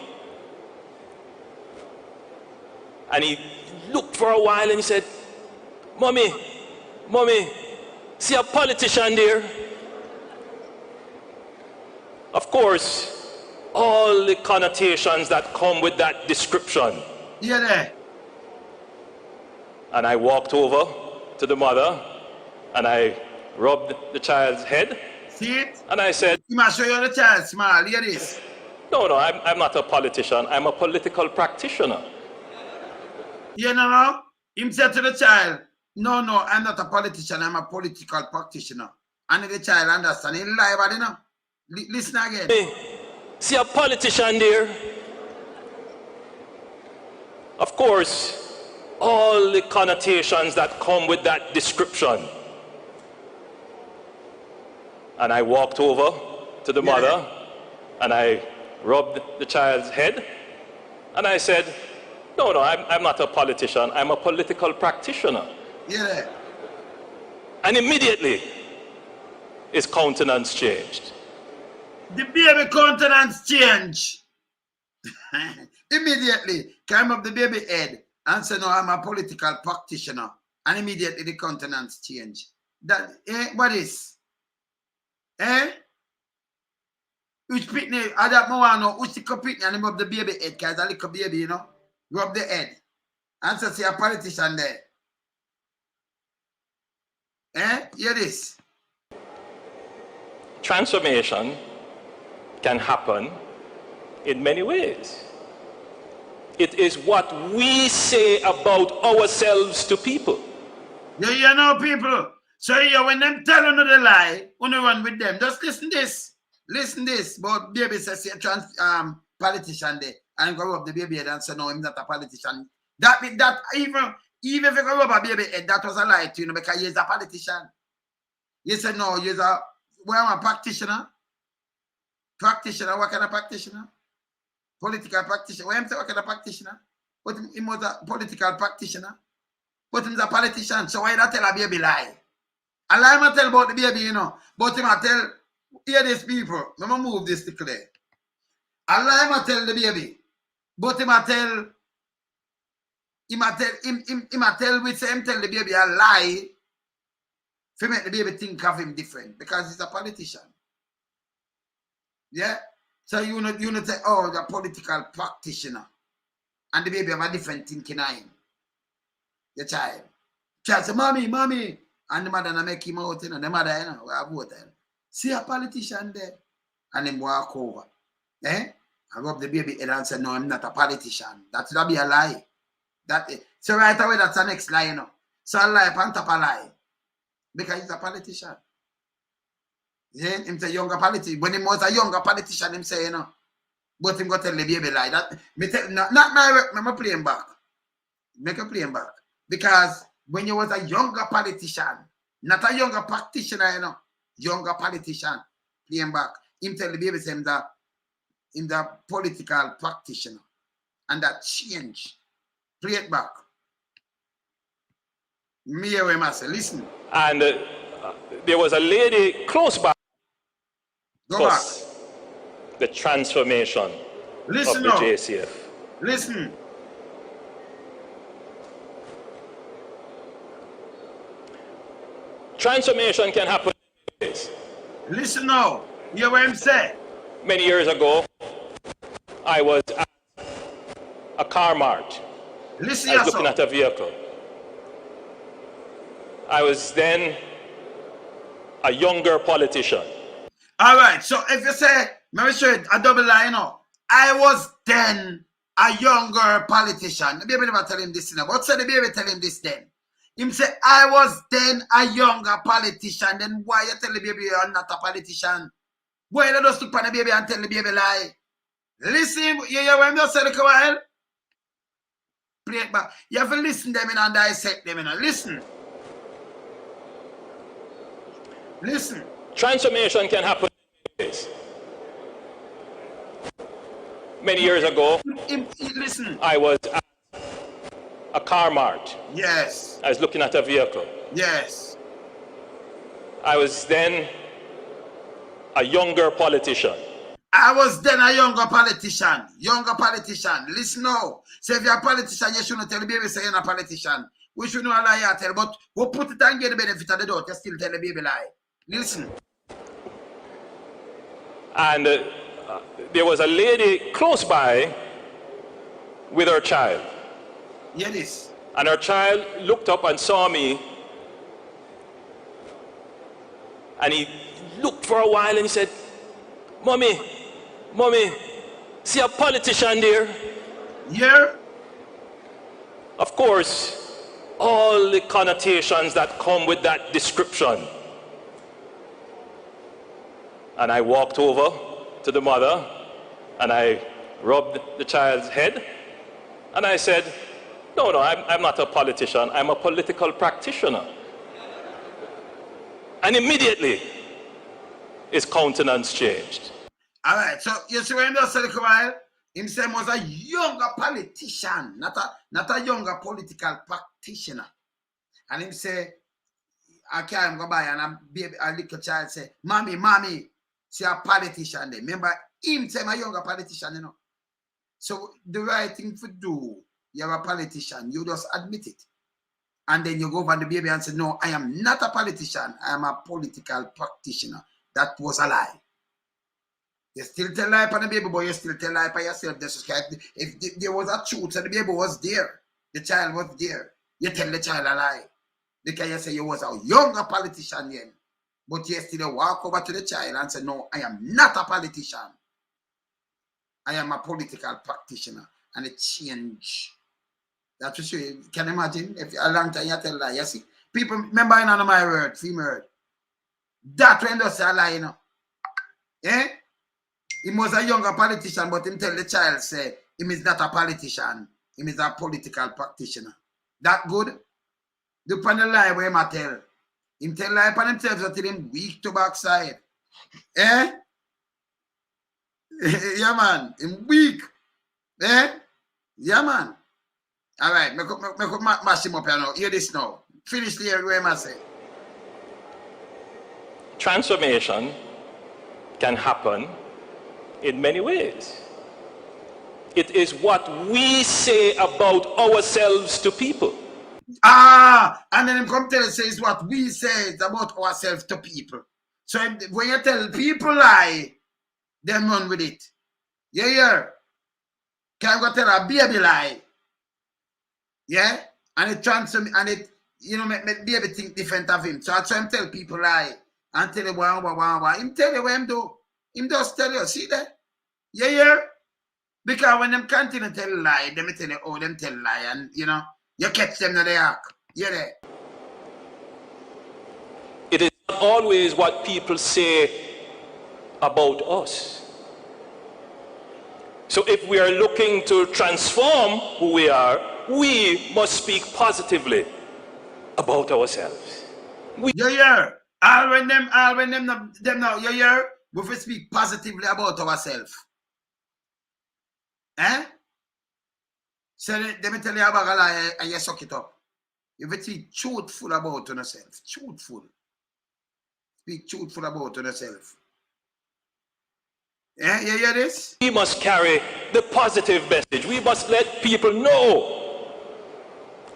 And he looked for a while and he said, Mommy, see a politician there? Of course, all the connotations that come with that description. Yeah, there. And I walked over to the mother and I rubbed the child's head. See it? And I said, You must show you the child small. Hear this. No, I'm not a politician. I'm a political practitioner. You know? Him said to the child, no, I'm not a politician. I'm a political practitioner. And the child understand. He lie about it, you know? Listen again. Hey, see a politician there? Of course, all the connotations that come with that description. And I walked over to the mother and I rubbed the child's head and I said, no, I'm not a politician. I'm a political practitioner. Yeah. And immediately his countenance changed. The baby countenance change. Immediately came up the baby head and said, no, I'm a political practitioner. And immediately the countenance change. That, what is? Which pitney? I don't know which the pitney and rub the baby head, because a little baby, you know, rub the head. And so see a politician there. Hear this. Transformation can happen in many ways. It is what we say about ourselves to people. Yeah, you know, people. So yeah, when them tell you the lie, when you run with them, just listen this. Listen this. But baby says a politician there, and go rub the baby head and say no, I'm not a politician. That even if you go rub a baby head, that was a lie to you, know, because he's a politician. You said no, you're a practitioner. Practitioner, what kind of practitioner? Political practitioner. What kind of practitioner? But he was a political practitioner. But he's a politician. So why not tell a baby lie? A lie might tell about the baby, you know. But he might tell, hear this people. Let me move this to clear. A lie might tell the baby. But he might tell, he might tell the baby a lie to make the baby think of him different. Because he's a politician. Yeah? So you know say, oh, the political practitioner. And the baby have a different thinking on him. The child. Child say, mommy. And the mother make him out, you know. The mother, you know, we have voted. See a politician there. And him walk over. I rub the baby head and say, no, I'm not a politician. That would be a lie. So right away, that's the next lie, you know. So a lie on top of a lie. Because he's a politician. Yeah, him say younger politician. When he was a younger politician, him say, you know. But him go tell the baby lie. That me tell, not my work, I'm playing back. Make a playing back. Because when you was a younger politician, not a younger practitioner, you know, younger politician, playing back. Him tell the baby say him the political practitioner. And that change. Play it back. Me hear him say, listen. And there was a lady close by. Go back. The transformation Listen of the now. JCF. Listen. Transformation can happen in ways. Listen now. Hear what him say. Many years ago, I was at a car mart. Listen I was looking at a vehicle. I was then a younger politician. All right, so if you say, let me show you a double line, you know. I was then a younger politician. The baby never tell him this, you know. But say the baby tell him this then. Him say, I was then a younger politician. Then why you tell the baby you're not a politician? Why you just look on the baby and tell the baby lie? Listen, you hear what I'm just saying, come on. Play it back. You have to listen to them and dissect them, you know. Listen. Listen. Transformation can happen in ways. Many years ago, Listen. I was at a car mart. Yes. I was looking at a vehicle. Yes. I was then a younger politician. I was then a younger politician. Listen now. Say if you're a politician, you shouldn't tell the baby say you're a politician. We should know a lie you tell, but we put it and get the benefit of the doubt. You still tell the baby lie. Listen. And there was a lady close by with her child. Hear this. And her child looked up and saw me. And he looked for a while and he said, Mommy, see a politician there? Yeah. Of course, all the connotations that come with that description. And I walked over to the mother and I rubbed the child's head and I said, no, I'm not a politician, I'm a political practitioner. And immediately, his countenance changed. All right, so you see when he said a while, himself was a younger politician, not a younger political practitioner. And him say, I can't go by and a little child say, Mommy, see a politician there. Remember, him say a younger politician, you know. So the right thing to do, you're a politician, you just admit it. And then you go over the baby and say, no, I am not a politician, I am a political practitioner. That was a lie. You still tell lie on the baby, but you still tell lie on yourself. If there was a truth, so the baby was there, the child was there, you tell the child a lie. Because you say you was a younger politician then. But you still walk over to the child and say, no, I am not a politician. I am a political practitioner. And it change. That's for sure. Can you imagine? If a long time you tell a lie, you see? People, remember in my word, female word. That when they say a lie, you know. Eh? He was a younger politician, but him tell the child, say, he is not a politician. He is a political practitioner. That good? The panel lie where him a tell. Him tell lie upon himself so till him weak to backside. Eh? Yeah, man. Him weak. Eh? Yeah, man. All right. Make up mash him up here now. Hear this now. Finish the where him a say. Transformation can happen in many ways. It is what we say about ourselves to people. And then him come tell us is what we say about ourselves to people. So when you tell people lie, them run with it. Yeah. Can go tell a baby lie? Yeah? And it transform and it, you know, make baby think different of him. So I try him tell people lie and tell him wah. Him tell you what him do. Him just tell you, see that? Yeah. Because when them continue to tell lie, them tell you, oh, them tell lie, and you know, you catch them in the act. Yeah, there. It is not always what people say about us. So if we are looking to transform who we are, we must speak positively about ourselves. Yeah. All when them now, yeah. We have to speak positively about ourselves. Eh? So let me tell you about a lie and you suck it up. You have to be truthful about yourself. Truthful. Speak truthful about yourself. Yeah, you hear this? We must carry the positive message. We must let people know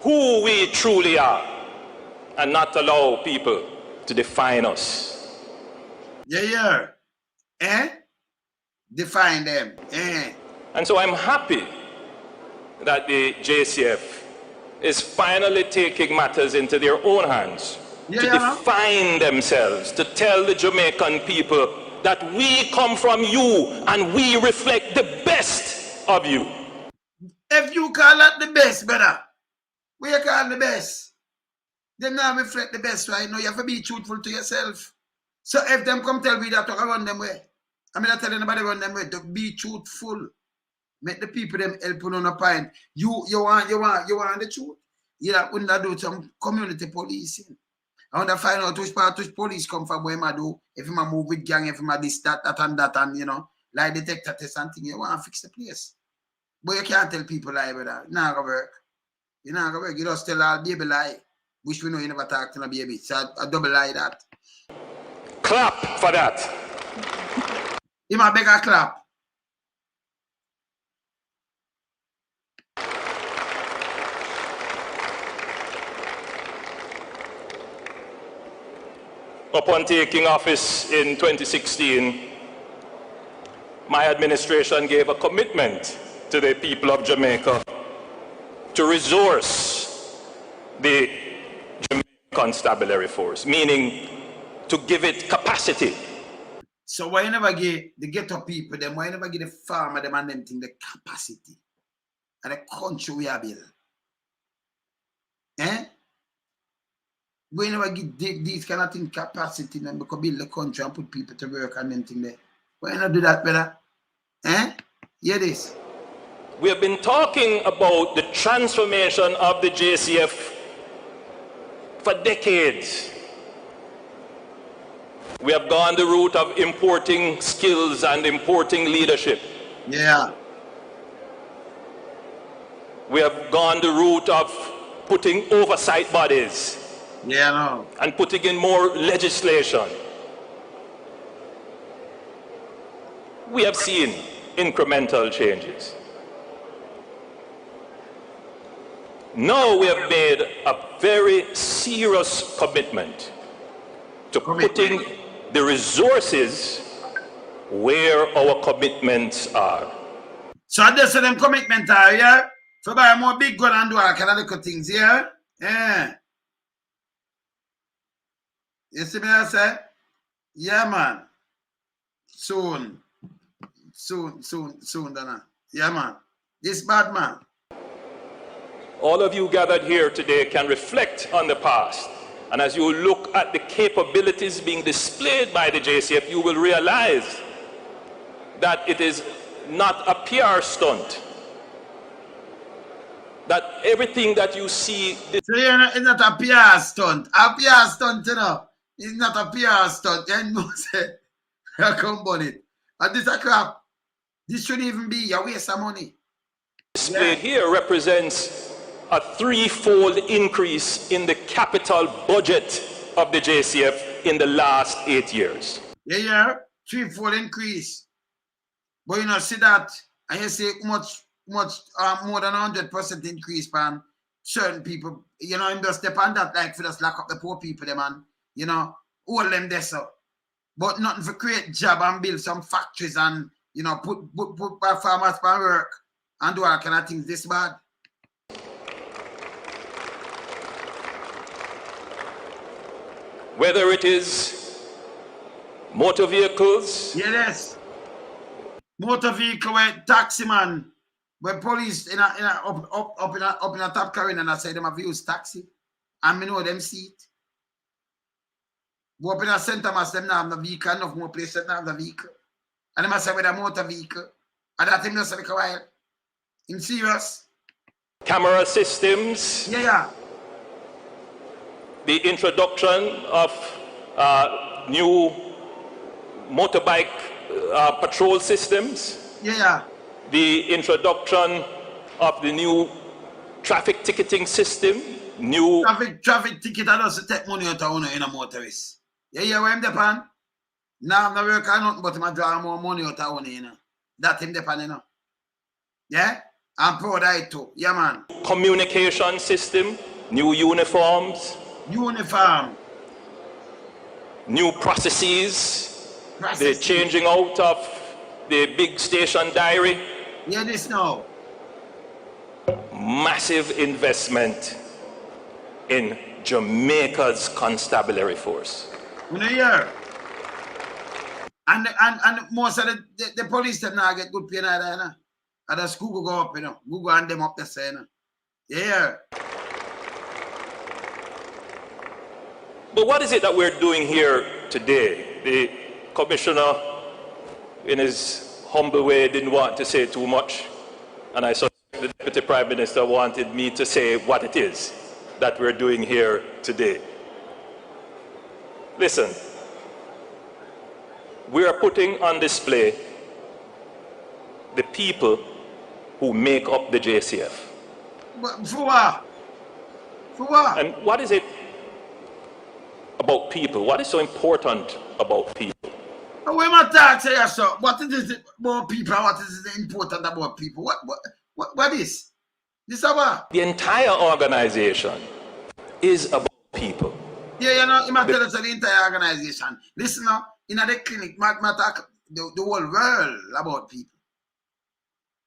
who we truly are and not allow people to define us. Yeah. Eh? Define them. Eh? And so I'm happy that the JCF is finally taking matters into their own hands to define themselves, to tell the Jamaican people that we come from you and we reflect the best of you. If you call that the best, brother, what you call the best? Then now reflect the best right now. You have to be truthful to yourself. So if them come tell me that I run them way, I mean I tell anybody run them way, to be truthful. Make the people them help on a point. You want the truth. You want to do some community policing. I want to find out which police come from where I do. If I move with gang, if I this, that, and that, and you know, lie detector test and thing, you want to fix the place. But you can't tell people lie, brother. It's not gonna work. It's not gonna work. You just tell all baby lie. Wish we know you never talk to no baby. So I double lie that. Clap for that. Him a beg a clap. Upon taking office in 2016, my administration gave a commitment to the people of Jamaica to resource the Jamaica Constabulary Force, meaning to give it capacity. So why you never give the ghetto people them, why you never give the farmer them and them thing the capacity and the country we are built? Eh? Why you never give these kind of thing capacity and we could build the country and put people to work and them thing there? Why you not do that, brother? Eh? Hear this. We have been talking about the transformation of the JCF for decades. We have gone the route of importing skills and importing leadership. Yeah. We have gone the route of putting oversight bodies. Yeah, no. And putting in more legislation. We have seen incremental changes. Now we have made a very serious commitment to putting the resources where our commitments are. So that's what them commitment are, yeah? So buy more big gun and do all kind of little things, yeah? Yeah. You see me I say? Yeah, man. Soon, Donna. Yeah, man. This bad man. All of you gathered here today can reflect on the past. And as you look at the capabilities being displayed by the JCF, you will realize that it is not a PR stunt. That everything that you see... So it's not a PR stunt. A PR stunt, you know. It's not a PR stunt. You know, say, I come on it. And this a crap. This shouldn't even be a waste of money. Displayed here represents a threefold increase in the capital budget of the JCF in the last 8 years. Yeah, threefold increase. But you know, see that, and you see much more than 100% increase, man. Certain people, you know, just step on that, like for just lock up the poor people, them, man. You know, all them there, so. But nothing for create job and build some factories and, you know, put farmers for work and do all kind of things this bad. Whether it is motor vehicles. Yes. Motor vehicle where taxi man, where police up in a top carrying and I say them have used taxi. And me know them see it. Go up in a center mass, them now have the vehicle, enough more place them now have the vehicle. And them say with a motor vehicle. And that thing just like a while. In serious. Camera systems. Yeah. The introduction of new motorbike patrol systems. Yeah. The introduction of the new traffic ticketing system. New traffic ticket and also take money out of in a motorist. Yeah, where him depend? Now I'm not working on nothing but I draw more money out of you know. That him depend, you know. Yeah? I'm proud of it too. Yeah, man. Communication system, new uniforms. Uniform. New processes. The changing out of the big station diary. Yeah, this now. Massive investment in Jamaica's constabulary force. You know, here. And most of the police them now get good pay either, you know. And that's Gugu go up, you know. Gugu and them up the side, you know. Yeah. But what is it that we're doing here today? The commissioner, in his humble way, didn't want to say too much. And I saw the Deputy Prime Minister wanted me to say what it is that we're doing here today. Listen, we are putting on display the people who make up the JCF. For what? For what? And what is it about people? What is so important about people? When I talk to you, so what is it about people and what is important about people? What is? This about? The entire organization is about people. Yeah, you know, you might tell us the entire organization. Listen now, in the clinic, I talk the whole world about people.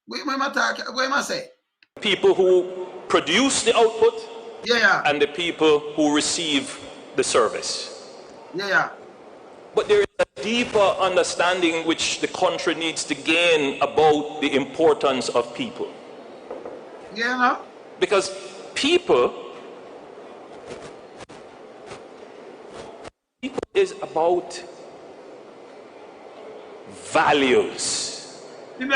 What am I say? People who produce the output, Yeah. and the people who receive the service. Yeah. But there is a deeper understanding which the country needs to gain about the importance of people. Yeah, no? Because people is about values. When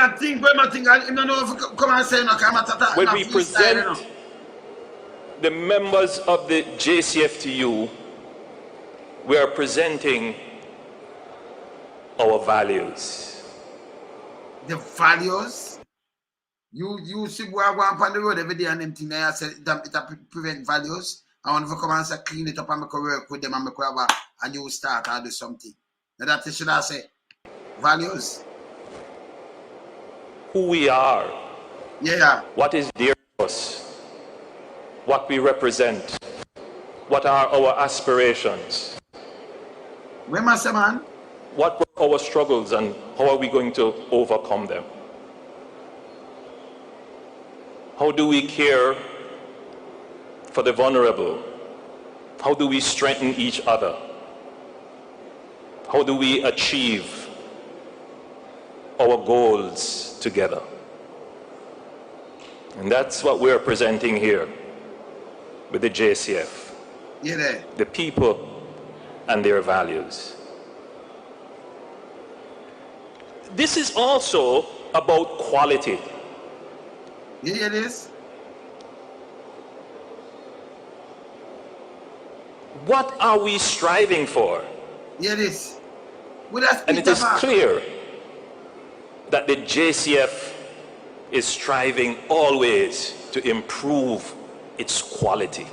we present the members of the JCF to you, we are presenting our values. The values? You see go on the road every day and them thing I say it prevent values. I want to come and say clean it up and make work with them and make have a new start or do something. Now that should I say values. Who we are. Yeah. What is dear to us. What we represent. What are our aspirations. Where my say, man? What were our struggles and how are we going to overcome them? How do we care for the vulnerable? How do we strengthen each other? How do we achieve our goals together? And that's what we're presenting here with the JCF. Yeah. The people and their values. This is also about quality. Yeah, it is. What are we striving for? Yeah, it is. And it is clear that the JCF is striving always to improve its quality.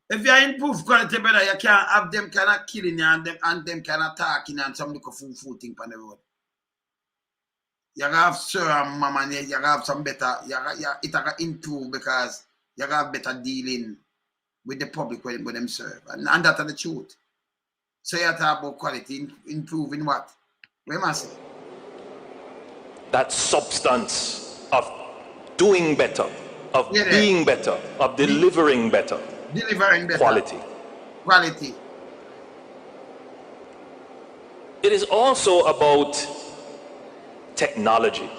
If you improve quality better, you can't have them kind of killing you and them kind of talking and some little food thing on the road. You have sir and mama, you have some better, it can improve because you have better dealing with the public when them serve. And that's the truth. So you talk about quality, improving what? Where must it? That substance of doing better, of being better, of delivering better. Delivering better. Quality. It is also about technology.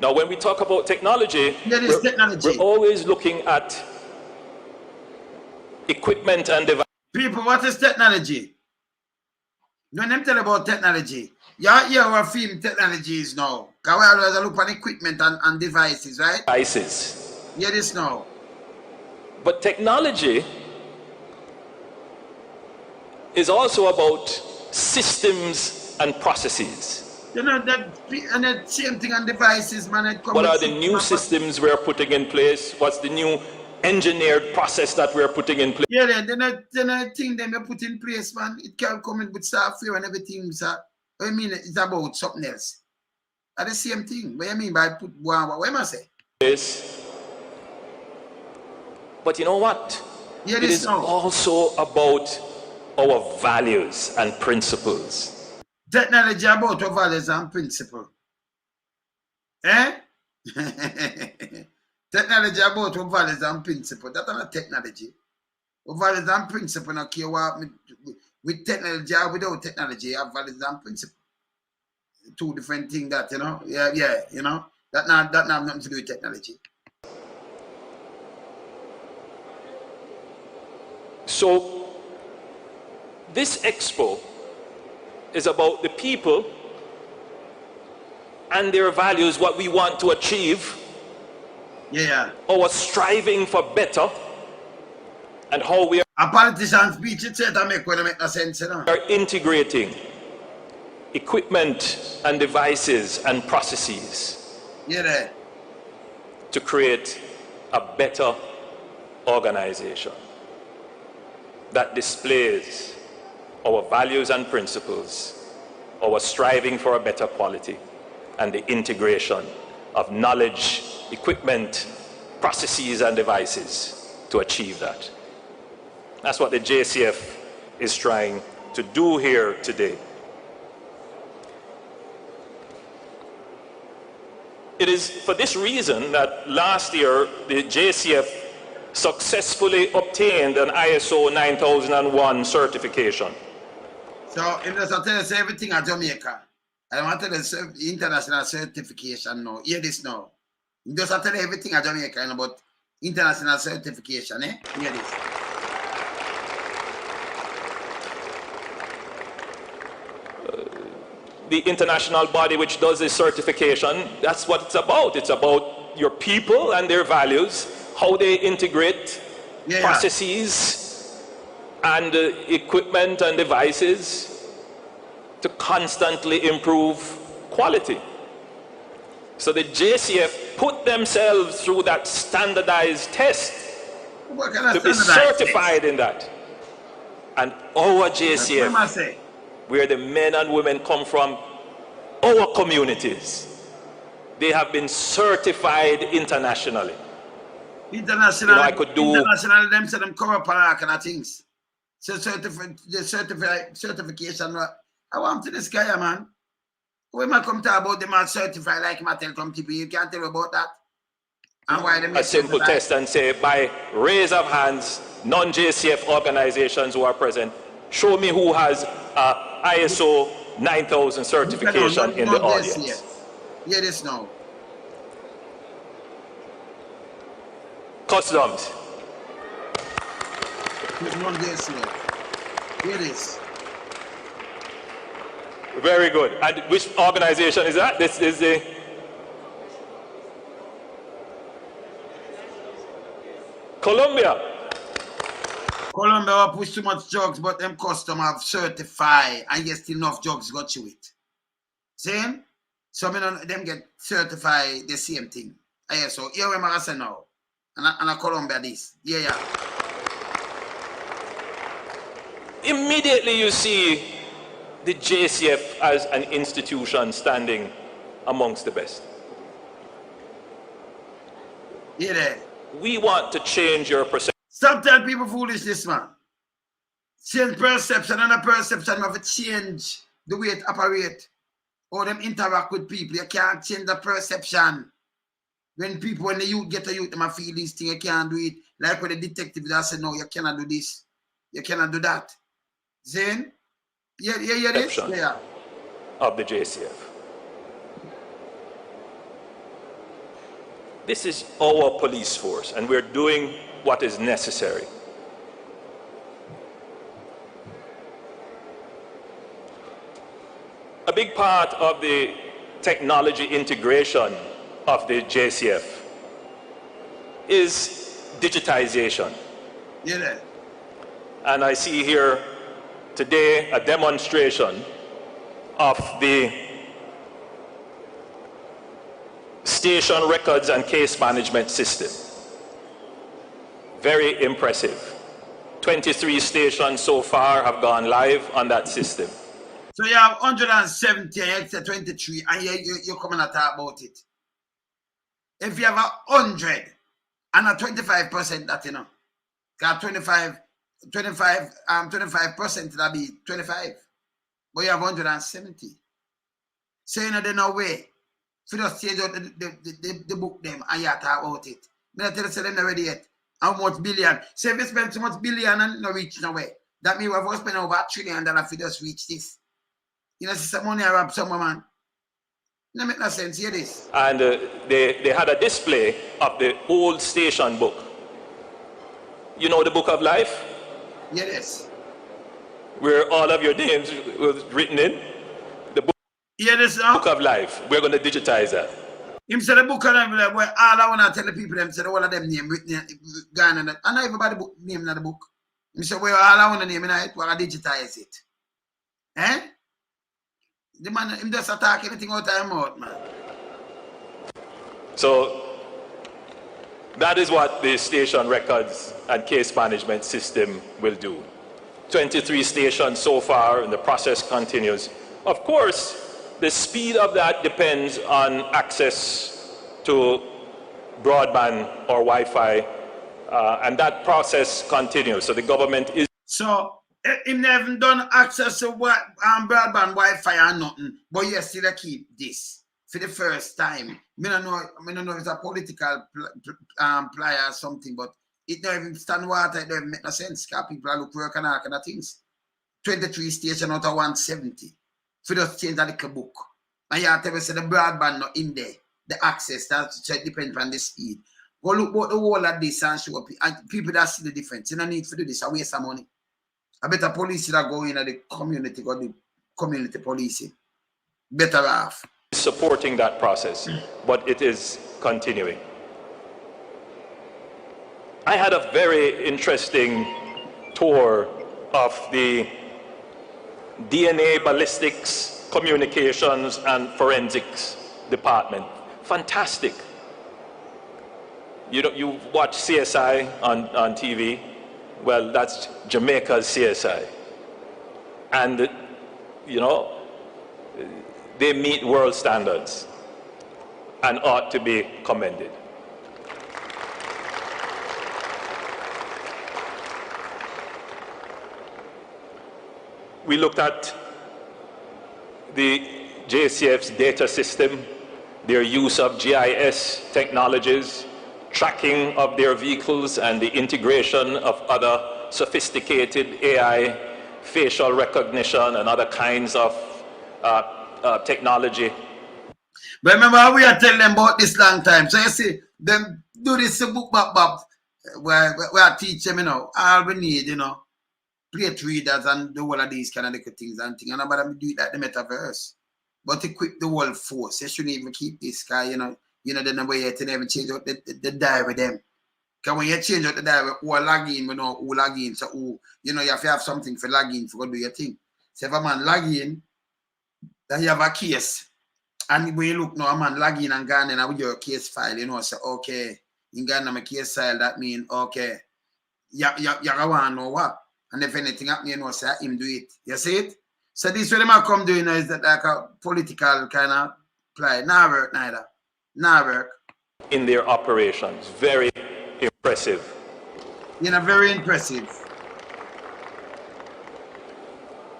Now, when we talk about technology, we're always looking at equipment and devices. People, what is technology? When them tell about technology, you hear what film technology is now. Because we always look at equipment and devices, right? Devices. Yeah, this now. But technology is also about systems and processes. You know, and the same thing on devices, man. What are the new systems we are putting in place? What's the new engineered process that we are putting in place? Yeah, then the thing them you put in place, man, it can come in with software and everything, sir. What I mean, it's about something else. At the same thing. What I mean by put one, what am I say? Yes. But you know what? Yeah, it is also about our values and principles. Technology about our values and principles. Eh? Technology about our values and principles. That's not technology. Our values and principles, no care what with technology or without technology, our values and principles. Two different things that, you know. Yeah, you know. That not have nothing to do with technology. So, this expo is about the people and their values, what we want to achieve. Yeah. Our striving for better, and how we are. A politician's speech, it said that make no sense, you know. Are integrating equipment and devices and processes. Yeah. To create a better organization. that displays our values and principles, our striving for a better quality, and the integration of knowledge, equipment, processes, and devices to achieve that. That's what the JCF is trying to do here today. It is for this reason that last year the JCF successfully obtained an ISO 9001 certification. So, if there's a tell us everything at Jamaica, I want to tell us international certification now. Hear this now. If there's a tell everything at Jamaica about international certification, eh? Hear this. The international body which does this certification, that's what it's about. It's about your people and their values, how they integrate processes and equipment and devices to constantly improve quality. So the JCF put themselves through that standardized test to be certified in that. And our JCF, where the men and women come from, our communities, they have been certified internationally. International, you know, I could do international, them say them cover up all kind of things. So certification, I want to this guy, man. When I come to about them are certified like him, I tell some people, you can't tell about that. And why they a simple test and say, by raise of hands, non-JCF organizations who are present, show me who has ISO 9000 certification in the audience. Hear this now. Customs. Who's non-JCF? Hear this. Very good. And which organization is that? This is the Colombia. Colombia will push too much drugs, but them custom have certified, and yet still enough drugs got you it. See? Some of them get certified the same thing. So here we are say now. And a Colombia this. Yeah. Immediately you see the JCF as an institution standing amongst the best. Yeah. We want to change your perception. Stop telling people foolishness, man. Change perception, and a perception of a change the way it operate or them interact with people. You can't change the perception. When the youth get a youth, them feel these things, you can't do it. Like when the detective that say, no, you cannot do this. You cannot do that. Then, yeah, this? Yeah. Of the JCF. This is our police force, and we're doing what is necessary. A big part of the technology integration of the JCF is digitization. Yeah. And I see here today a demonstration of the station records and case management system. Very impressive. 23 stations so far have gone live on that system. So you have 170 and you 23 and you're coming to talk about it. If you have 100 and a 25% that, you know, got 25% that'll be 25. But you have 170. So you know there's no way. So just change out the book them and you talk about it. I tell you them not ready yet. How much billion? So if you spend so much billion and not reach nowhere, that means we have to spend over $1 trillion to just reach this. You know, some money I rob someone, man. No make no sense, hear this. And they had a display of the old station book. You know the Book of Life? Yes. Where all of your names was written in. The book, Book of Life. We're going to digitize that. Him said the Book of Life, where all I want to tell the people, them said all of them name written gone in it. I know everybody book name in the book. Him said, well, all I want to name in it, we're going to digitize it. Eh? The man, him just attack anything out of him out, man. So, that is what the station records and case management system will do. 23 stations so far, and the process continues. Of course, the speed of that depends on access to broadband or Wi-Fi, and that process continues. So the government is... So, he never done access to broadband Wi-Fi or nothing, but you still keep this for the first time. I don't know if it's a political ply or something, but it don't even stand water, it don't even make no sense, because people are looking for work and all kind of things. 23 stations out of 170. For just change a little book. And you have to say the broadband not in there. The access, that so it depends on the speed. Go look about the whole of this and show up. And people that see the difference. You don't need to do this, I waste some money. I better police that go in at the community, or the community policing. Better off. Supporting that process, but it is continuing. I had a very interesting tour of the DNA, ballistics, communications, and forensics department. Fantastic. You watch CSI on TV. Well, that's Jamaica's CSI. And, you know, they meet world standards and ought to be commended. We looked at the JCF's data system, their use of GIS technologies, tracking of their vehicles, and the integration of other sophisticated AI, facial recognition, and other kinds of technology. But remember, we are telling them about this long time. So you see, them do this book where I teach them, you know, all we need, you know, plate readers and the whole of these kind of little things and things. And nobody do it like the metaverse. But equip the whole force. You shouldn't even keep this guy, you know, the number you to never change out the diary with them. Because when you change out the diary, who log in, you know, who log in. So who, you know, you have to have something for log in for go do your thing. So if a man log in, then you have a case. And when you look now, a man log in and gone in with your case file, you know, say, okay, in Ghana, my case file, that means, okay, you want to know what. And if anything happens, you know, say, him do it. You see it? So this what they might come doing is that like a political kind of play. Not work neither. Not work. In their operations. Very impressive. You know, very impressive.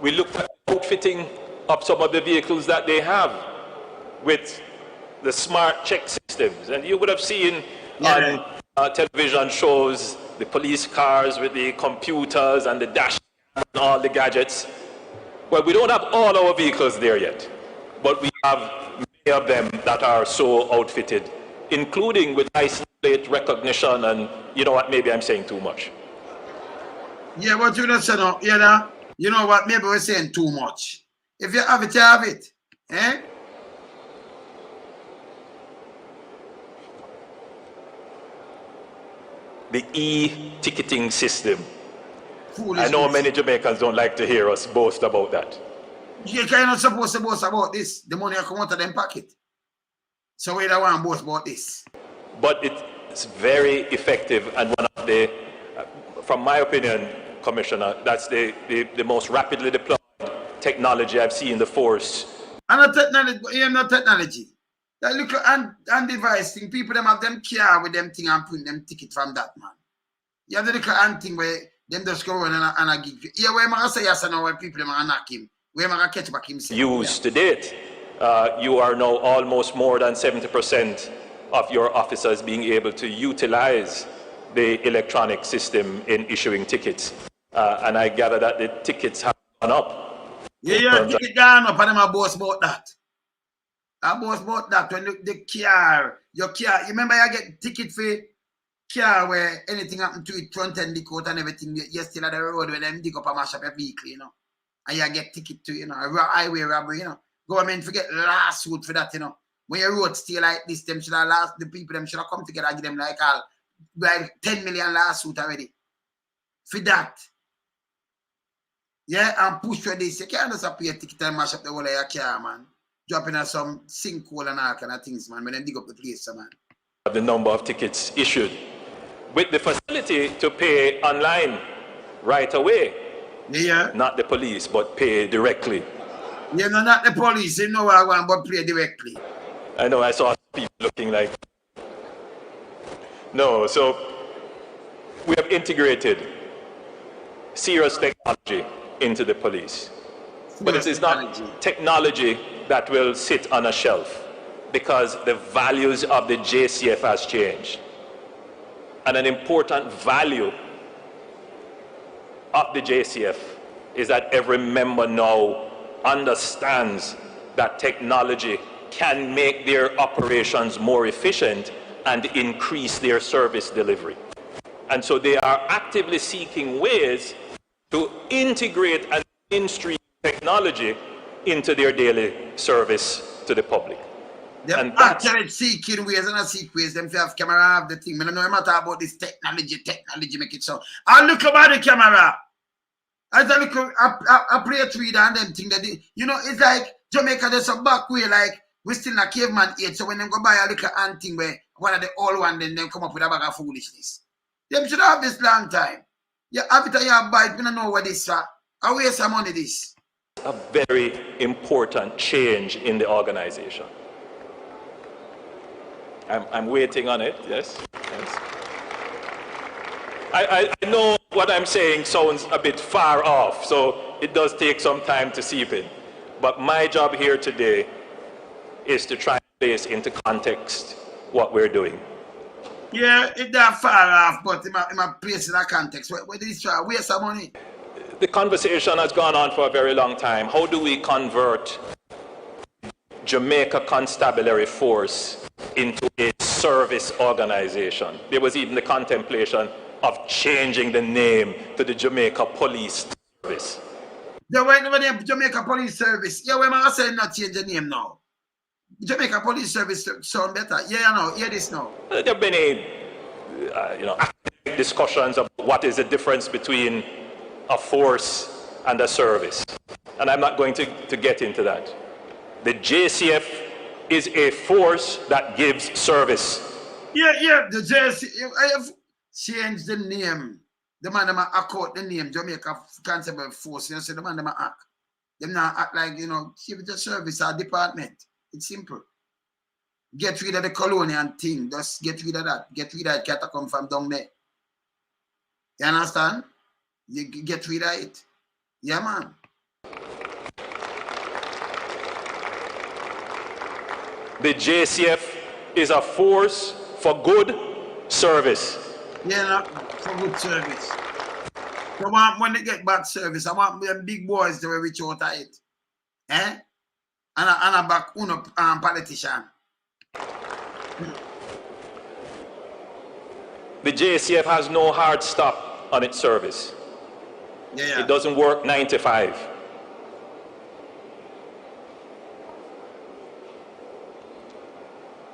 We looked at outfitting of some of the vehicles that they have with the smart check systems. And you would have seen on television shows the police cars with the computers and the dash and all the gadgets. Well, we don't have all our vehicles there yet, but we have many of them that are so outfitted, including with license plate recognition, and you know what, maybe I'm saying too much. Yeah, but you don't say no, you know what, maybe we're saying too much. If you have it, you have it. Eh? The e-ticketing system. Foolishness. I know many Jamaicans don't like to hear us boast about that. You're not supposed to boast about this. The money will come out of them pocket. So we don't want to boast about this. But it's very effective, and one of the, from my opinion, Commissioner, that's the most rapidly deployed technology I've seen in the force. And not technology, not technology. That little and device thing, people them have them care with them thing and print them ticket from that, man. You have the little hand thing where them just go on and I give you. Yeah, where am I say yes and no when people them are knock him. Where am I catch back himself? Used to date. You are now almost more than 70% of your officers being able to utilize the electronic system in issuing tickets. And I gather that the tickets have gone up. Yeah, ticket gone up and them are boast about that. I boast about that when the car, your car, you remember you get ticket for car where anything happened to it, front end dig out and everything, you're still at the road when them dig up and mash up your vehicle, you know. And you get ticket to, you know, a highway robbery, you know. Government forget lawsuit for that, you know. When your road stay like this, them should have the people them should have come together and give them like 10 million lawsuit already. For that. Yeah, and push for this. You can't just pay a ticket and mash up the whole of your car, man. Dropping on some sinkhole and all kind of things, man, when they dig up the place, man. The number of tickets issued. With the facility to pay online right away, Yeah. Not the police, but pay directly. Yeah, no, not the police. You know what I want, but pay directly. I know, I saw people looking like... No, so we have integrated serious technology into the police. But it is not technology that will sit on a shelf, because the values of the JCF has changed. And an important value of the JCF is that every member now understands that technology can make their operations more efficient and increase their service delivery. And so they are actively seeking ways to integrate and mainstream technology into their daily service to the public. Them actually seeking ways and not seek ways. Them have camera have the thing. I don't know matter about this technology make it so. I look about the camera. As I look, I play a reader and them thing that you know, it's like Jamaica there's a back way, like we still in a caveman age. So when them go buy a little ant thing where one of the old one, then them come up with a bag of foolishness. Them should have this long time. Yeah, after you have buy it, we don't know what this is. I waste some money this. A very important change in the organization. I'm waiting on it, yes. I know what I'm saying sounds a bit far off, so it does take some time to seep in. But my job here today is to try and place into context what we're doing. Yeah, it's that far off, but in my place in that context, where did this try? Waste some money. The conversation has gone on for a very long time. How do we convert Jamaica Constabulary Force into a service organization? There was even the contemplation of changing the name to the Jamaica Police Service. There were never the Jamaica Police Service. Yeah, when I say not change the name now. Jamaica Police Service sound better. Yeah, no, hear this now. There have been discussions of what is the difference between a force and a service. And I'm not going to get into that. The JCF is a force that gives service. Yeah, the JCF. I have changed the name. The man that accord the name Jamaica Constable Force. You know, so the man that act. Them not act like, you know, give it a service or department. It's simple. Get rid of the colonial thing. Just get rid of that. Get rid of it. Can't come from down there. You understand? You get rid of it. Yeah, man. The JCF is a force for good service. Yeah, no, for good service. So when they get bad service, I want them big boys to reach out of it. Eh? And I back uno politician. The JCF has no hard stop on its service. Yeah. It doesn't work 9 to 5.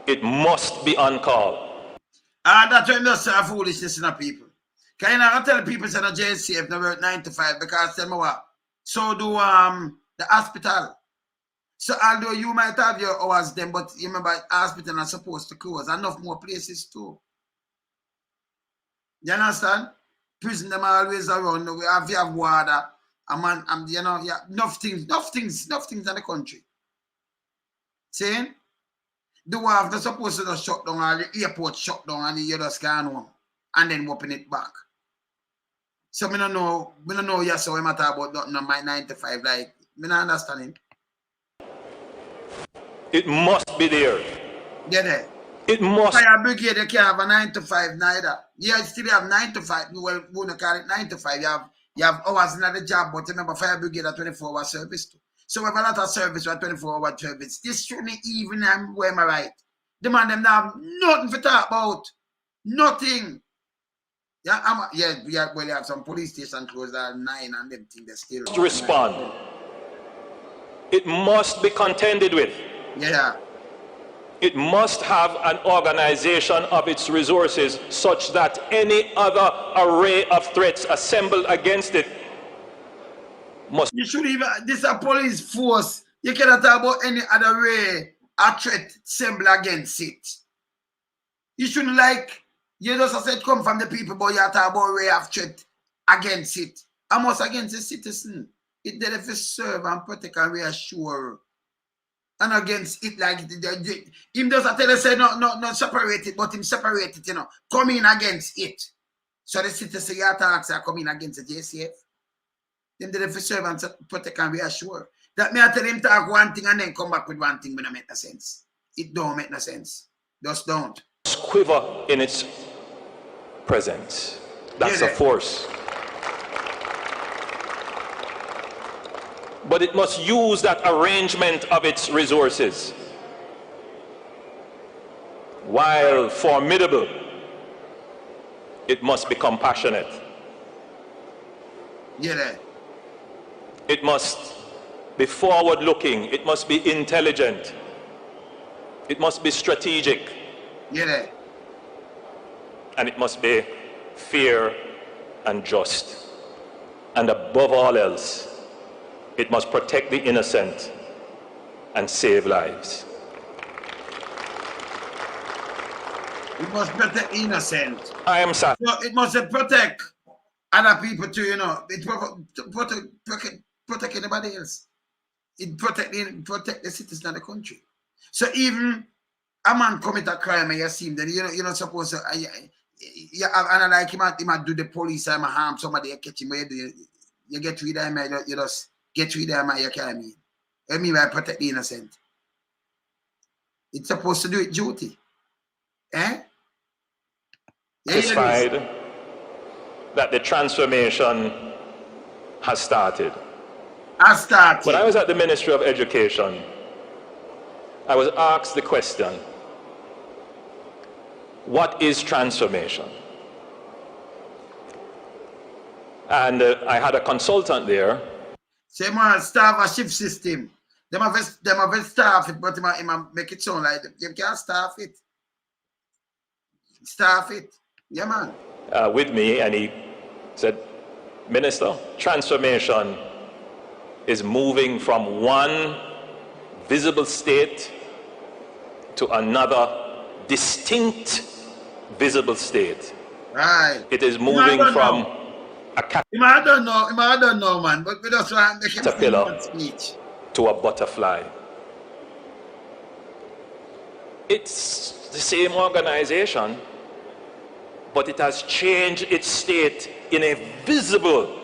It must be on call. That's when there's foolishness in the people. Can you not tell people that the JCF never work 9 to 5 because tell me what? So do the hospital. So although you might have your hours then, but you remember hospital are supposed to close. Enough more places too. You understand? Prison them always around. We have water. You know, yeah, enough things in the country. Saying? The wharf they're supposed to just shut down, or the airport shut down, and you just gone home and then open it back. So we don't know yes, so we matter about my 9 to 5, like we don't understand him. It must be there. Yeah, there. It must. Fire brigade, you can't have a 9 to 5 neither. Yeah, you still have 9 to 5. Well, we don't call it 9 to 5. You have hours in the job, but remember, fire brigade are 24-hour service too. So we have a lot of service with 24-hour service. This shouldn't even where am I right? The man them have nothing to talk about. Nothing. Yeah, well, you have some police station closed at 9 and them things they still to respond. It must be contended with. Yeah. It must have an organization of its resources such that any other array of threats assembled against it must. You should even, this is a police force. You cannot talk about any other array of threat assembled against it. You shouldn't, like, you just said come from the people, but you talk about array of threat against it. You shouldn't, like, you just said come from the people, but you talk about array of threat against it. almost against the citizen. It did if serve and protect and reassure. And against it like him doesn't tell us say no separate it, but him separate it, come in against it. So the citizen you attacks are coming against the JCF. Them did if serve and protect and reassure. That me I tell him talk one thing and then come back with one thing when it make no sense. It don't make no sense. Just don't. Quiver in its presence. That's a force. But it must use that arrangement of its resources. While formidable, it must be compassionate. It must be forward-looking. It must be intelligent. It must be strategic. And it must be fair and just. And above all else, it must protect the innocent and save lives. It must protect the innocent. I am sorry. So it must protect other people too, It protect anybody else. It protect the citizens of the country. So even a man commit a crime and you see him, then you're not supposed to and like he might do the police and harm somebody, you catch him, you get rid of him, you just get rid of him, you can't mean. I mean by protect the innocent. It's supposed to do its duty. Satisfied that the transformation has started. When I was at the Ministry of Education, I was asked the question, what is transformation? And I had a consultant there. Say man, staff a shift system. Them have staff it, but they make it sound like you can't staff it. Staff it. Yeah, man. With me, and he said, Minister, transformation is moving from one visible state to another distinct visible state. Right. It is moving from a I don't know, man, but we just want to make caterpillar to a butterfly. It's the same organization, but it has changed its state in a visible,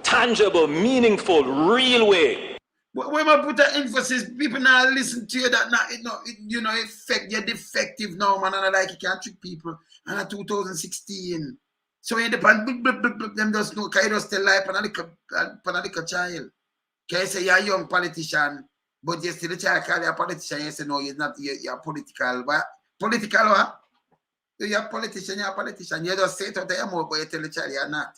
tangible, meaningful, real way. When I put the emphasis, people now listen to you that you're defective now, man, and like you can't trick people. And in 2016, so in the them just know, can you just tell life on a little child? Can you say you're a young politician, but you still the child call you a politician? You say no, you're not. You're political. What? Political what? You're a politician. You're a politician. You just say it out there more, but you tell the child you're not.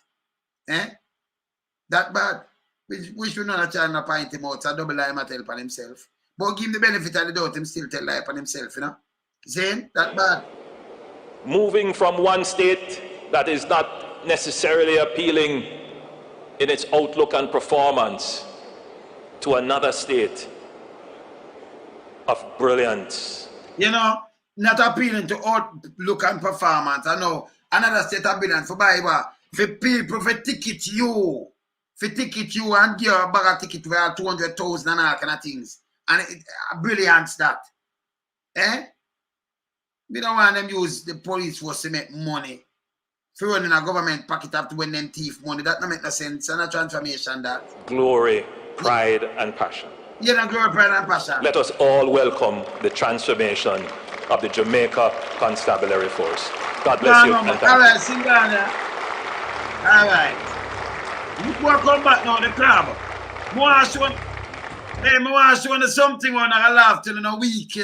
That bad. We should not try to point him out, so double lie might help on himself. But give him the benefit of the doubt, him still tell lie on himself, Saying that bad. Moving from one state that is not necessarily appealing in its outlook and performance to another state of brilliance. Not appealing to outlook and performance. I know another state of brilliance for Bible, for people, for ticket you. For ticket you and give a bag of ticket for 200,000 and all kind of things. And brilliance that. We don't want them use the police force to make money. For running a government pocket after when them thief money. That don't make no sense. And a transformation that. Glory, pride, and passion. Glory, pride, and passion. Let us all welcome the transformation of the Jamaica Constabulary Force. God bless you. And thank you. All right, sing down there. All right. You want to come back now, the club. I want to show you something when I laugh till in a week,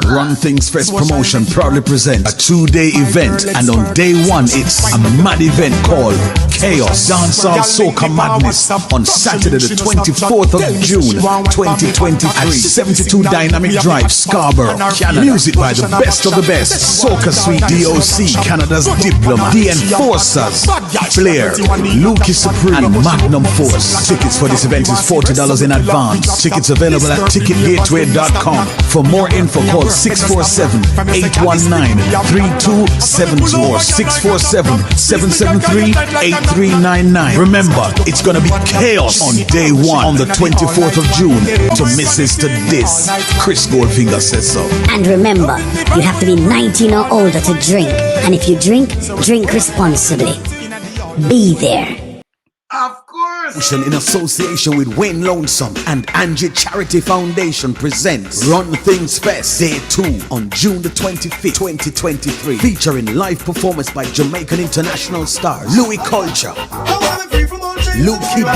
Run Things Fest Promotion proudly presents a 2-day event, and on day one it's a mad event called chaos, dancehall, soca madness on Saturday the 24th of June 2023 at 72 Dynamic Drive, Scarborough, Canada. Music by the best of the best. Soca Sweet DOC, Canada's Diploma, The Enforcers, Flair, Lucky Supreme, and Magnum Force. Tickets for this event is $40 in advance. Tickets available at ticketgateway.com. For more info, call 647-819-3272 or 647-773-8399. Remember, it's gonna be chaos on day one on the 24th of June. To miss is to this. Chris Goldfinger says so. And remember, you have to be 19 or older to drink. And if you drink, drink responsibly. Be there. Of course. In association with Wayne Lonesome and Angie Charity Foundation presents Run Things Fest Day 2 on June the 25th, 2023. Featuring live performance by Jamaican international stars Louis Culture, Lucky D,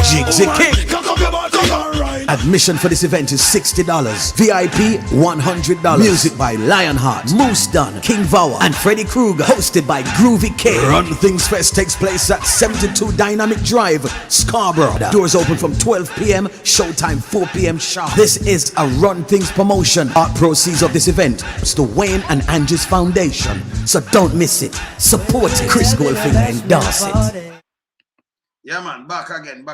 Jigsy King. Admission for this event is $60. VIP $100. Music by Lionheart, Moose Dunn, King Vower, and Freddy Krueger. Hosted by Groovy K. Run Things Fest takes place at 72 Dynamic Drive, Scarborough. Doors open from 12 p.m. Showtime 4 p.m. sharp. This is a Run Things promotion. Art proceeds of this event is to Wayne and Angie's Foundation. So don't miss it. Support it. Chris Goldfinger endorse it. Yeah, man, back again.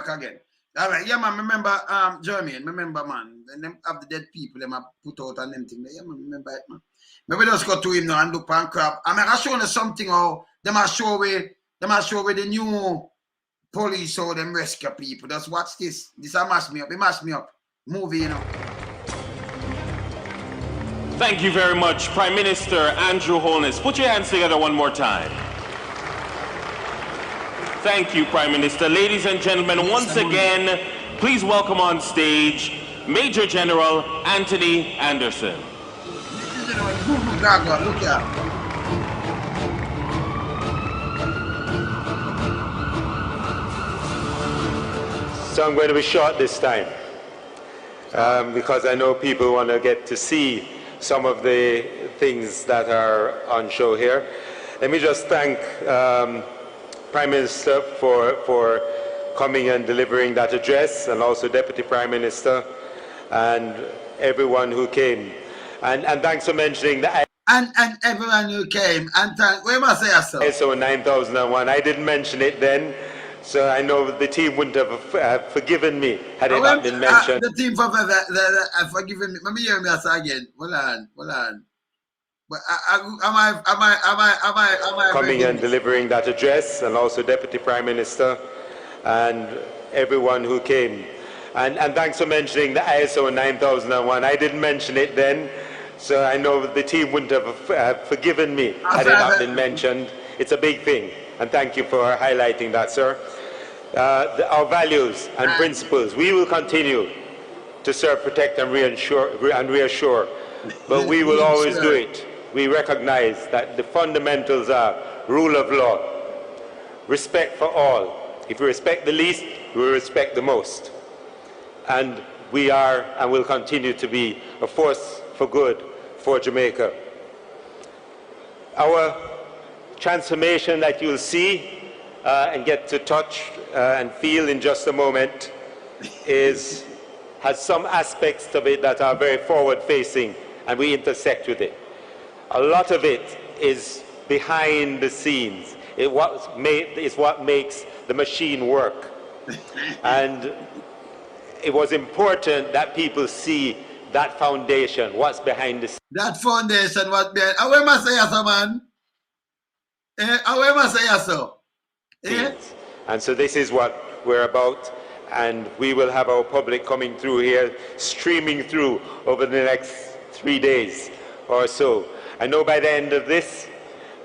All right, yeah, man, remember, Jeremy, remember, man, when them have the dead people, them have put out on them thing. Yeah, man, remember it, man. Maybe just go to him now and look and crap. I mean, I show you something how them are show with the new police how them rescue people. Just watch this. This will mash me up. It mash me up. Movie, you know. Thank you very much, Prime Minister Andrew Holness. Put your hands together one more time. Thank you, Prime Minister. Ladies and gentlemen, once again, please welcome on stage Major General Anthony Anderson. Gugu Gaga, look out. So I'm going to be short this time because I know people want to get to see some of the things that are on show here. Let me just thank Prime Minister for coming and delivering that address, and also Deputy Prime Minister and everyone who came. And thanks for mentioning that. And everyone who came. And where must I say so? ISO 9001. I didn't mention it then, so I know the team wouldn't have forgiven me had it not been mentioned. The team have forgiven me. Let me hear me say again. Hold on. But am I coming and delivering that address, and also Deputy Prime Minister and everyone who came. And thanks for mentioning the ISO 9001. I didn't mention it then, so I know the team wouldn't have forgiven me had it not been mentioned. It's a big thing, and thank you for highlighting that, sir. Our values and principles, we will continue to serve, protect, and reassure, but we will always do it. We recognize that the fundamentals are rule of law, respect for all. If we respect the least, we will respect the most. And we are and will continue to be a force for good for Jamaica. Our transformation that you'll see and get to touch and feel in just a moment has some aspects of it that are very forward-facing, and we intersect with it. A lot of it is behind the scenes. It's what makes the machine work. And it was important that people see that foundation, what's behind the scenes. That foundation, what's behind. How am I saying so, man? How am I saying so? And so this is what we're about. And we will have our public coming through here, streaming through over the next 3 days or so. I know by the end of this,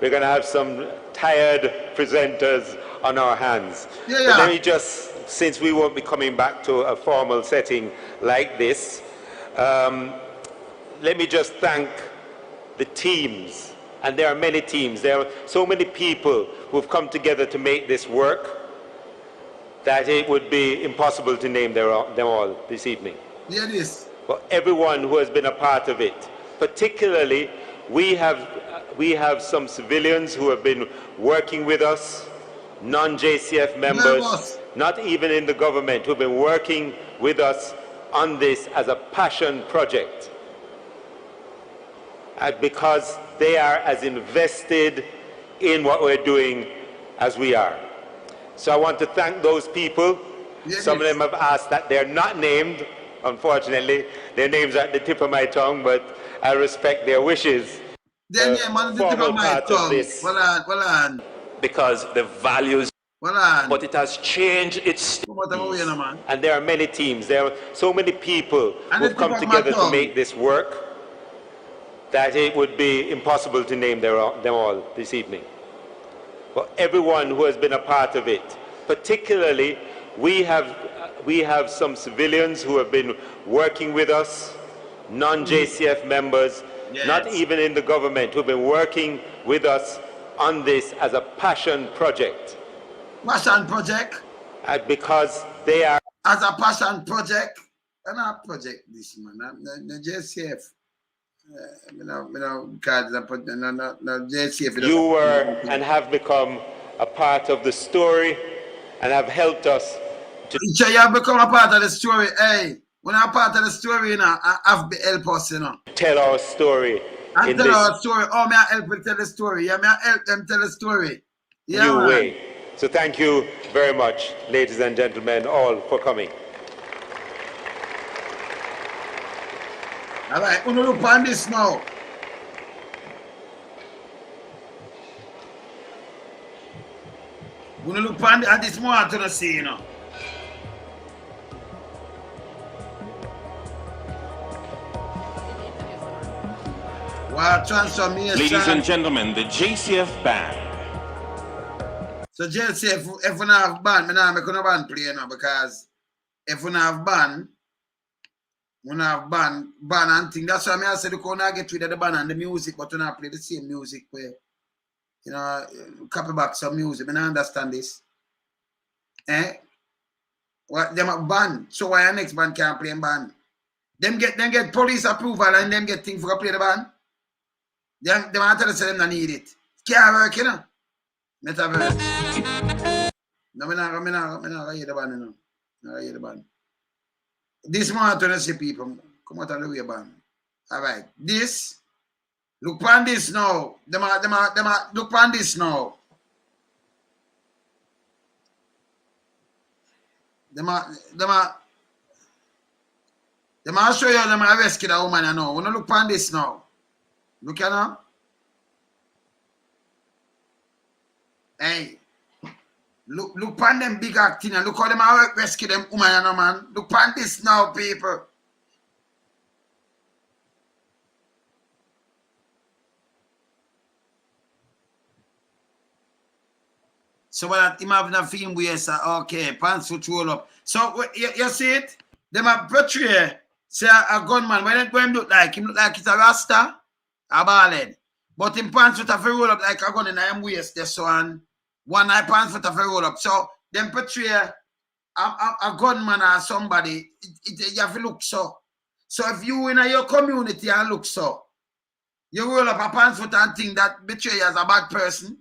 we're going to have some tired presenters on our hands. Yeah. But let me just, since we won't be coming back to a formal setting like this, let me just thank the teams. And there are many teams. There are so many people who've come together to make this work that it would be impossible to name them all this evening. Yeah, it is. But everyone who has been a part of it, particularly we have some civilians who have been working with us non-JCF members, not even in the government, who've been working with us on this as a passion project. Because they are as invested in what we're doing as we are. So I want to thank those people. Some of them have asked that they're not named, unfortunately. Their names are at the tip of my tongue, but I respect their wishes. Their name on the tip of my tongue. Well on. Because the values, but it has changed its... And there are many teams, there are so many people who've come together to make this work that it would be impossible to name them all this evening. But everyone who has been a part of it, particularly we have some civilians who have been working with us, non-JCF members, not even in the government, who've been working with us on this as a passion project. Passion project? Because they are... As a passion project? And a project this man, the JCF. You were and have become a part of the story and have helped us to... You have become a part of the story, hey. When I'm part of the story, you know, I have to help us, you know. Tell our story. And tell our story. Oh, may I help you tell the story? Yeah, may I help them tell the story? Yeah, new way. So thank you very much, ladies and gentlemen, all for coming. All right, we're going to look on this now. We're going to look on this more to see, you know. Transformation. Ladies and gentlemen, the JCF band. So JCF, if we don't have band, I make no band play now because if we don't have band, we don't have band and thing. That's why I said we can't get rid of the band and the music, but we don't play the same music where, you know, copy back some music. I don't understand this. What them have band, so why our next band can't play band? Them get police approval and them get things for play the band. Them want to tell them they need it. Can't work, you know. Metaverse. No, I'm not hear the band, you know. I hear the band. This month, to see people come out of the way band. All right. This, look on this now. Look on this now. Them show you them rescue the woman, you know. We don't look on this now. Look at now. Hey. Look on them big acting and look how them are rescue them woman, you know, man. Look on this now, people. So what him have a film where say, okay, pants foot roll up. So you see it? Them a portray say a gunman. When him look like it's a rasta. A ballhead. But in pants with a roll up like a gun in him waist, this one. One eye pants with a roll up. So them portray a gunman or somebody, you have to look so. So if you in your community and look so, you roll up a pants foot and think that betray you as a bad person.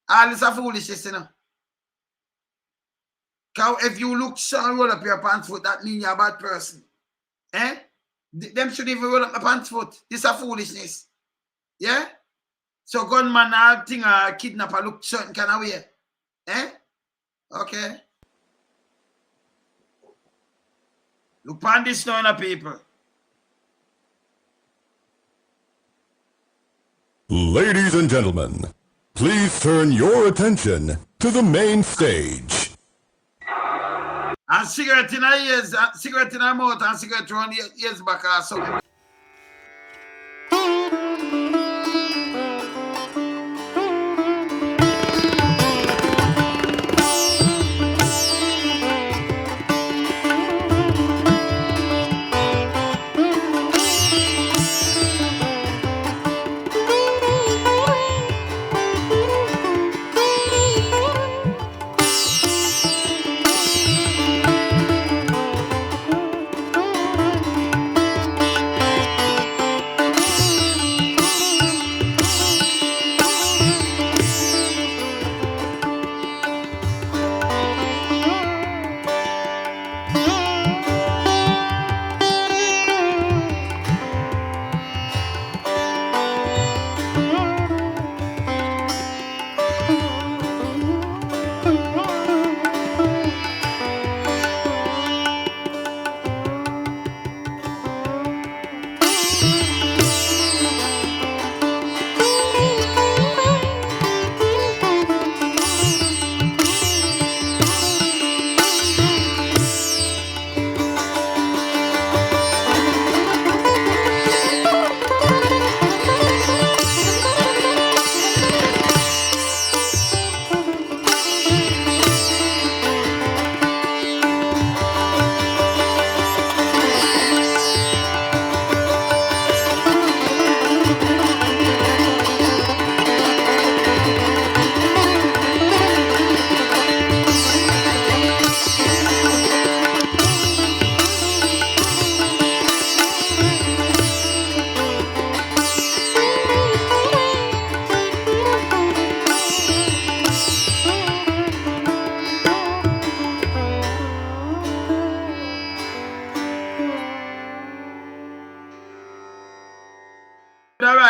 All this a foolishness, you know. Because if you look so and roll up your pants foot, that means you're a bad person. Eh? Them should even roll up my pants foot. This a foolishness. Yeah? So gunman I think a kidnapper look certain kind of way. Eh? Okay. Look on this now, people. Ladies and gentlemen, please turn your attention to the main stage. And cigarette in her ears, cigarette in her mouth, and cigarette around the ears back or something.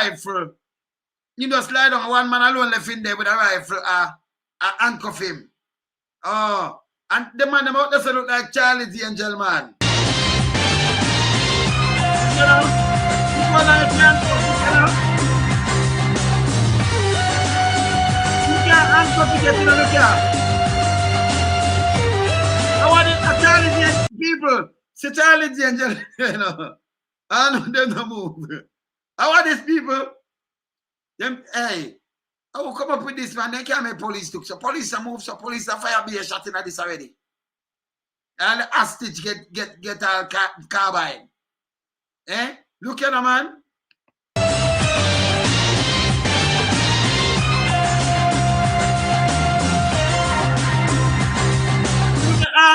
rifle. You just lie down, one man alone left in there with a rifle, handcuff him. Oh, and the man them out there look like Charlie's Angel, man. You know, people like handcuff, you know. You can't handcuff to get in the car. I want it, Charlie's Angel people. Say Charlie's Angel, you know. I know them no move. I want these people. Them, hey, I will come up with this, man. They can't make police look. So police are move, so police are fire be a shot in this already. And the hostage get all carbine. Eh? Look at the man.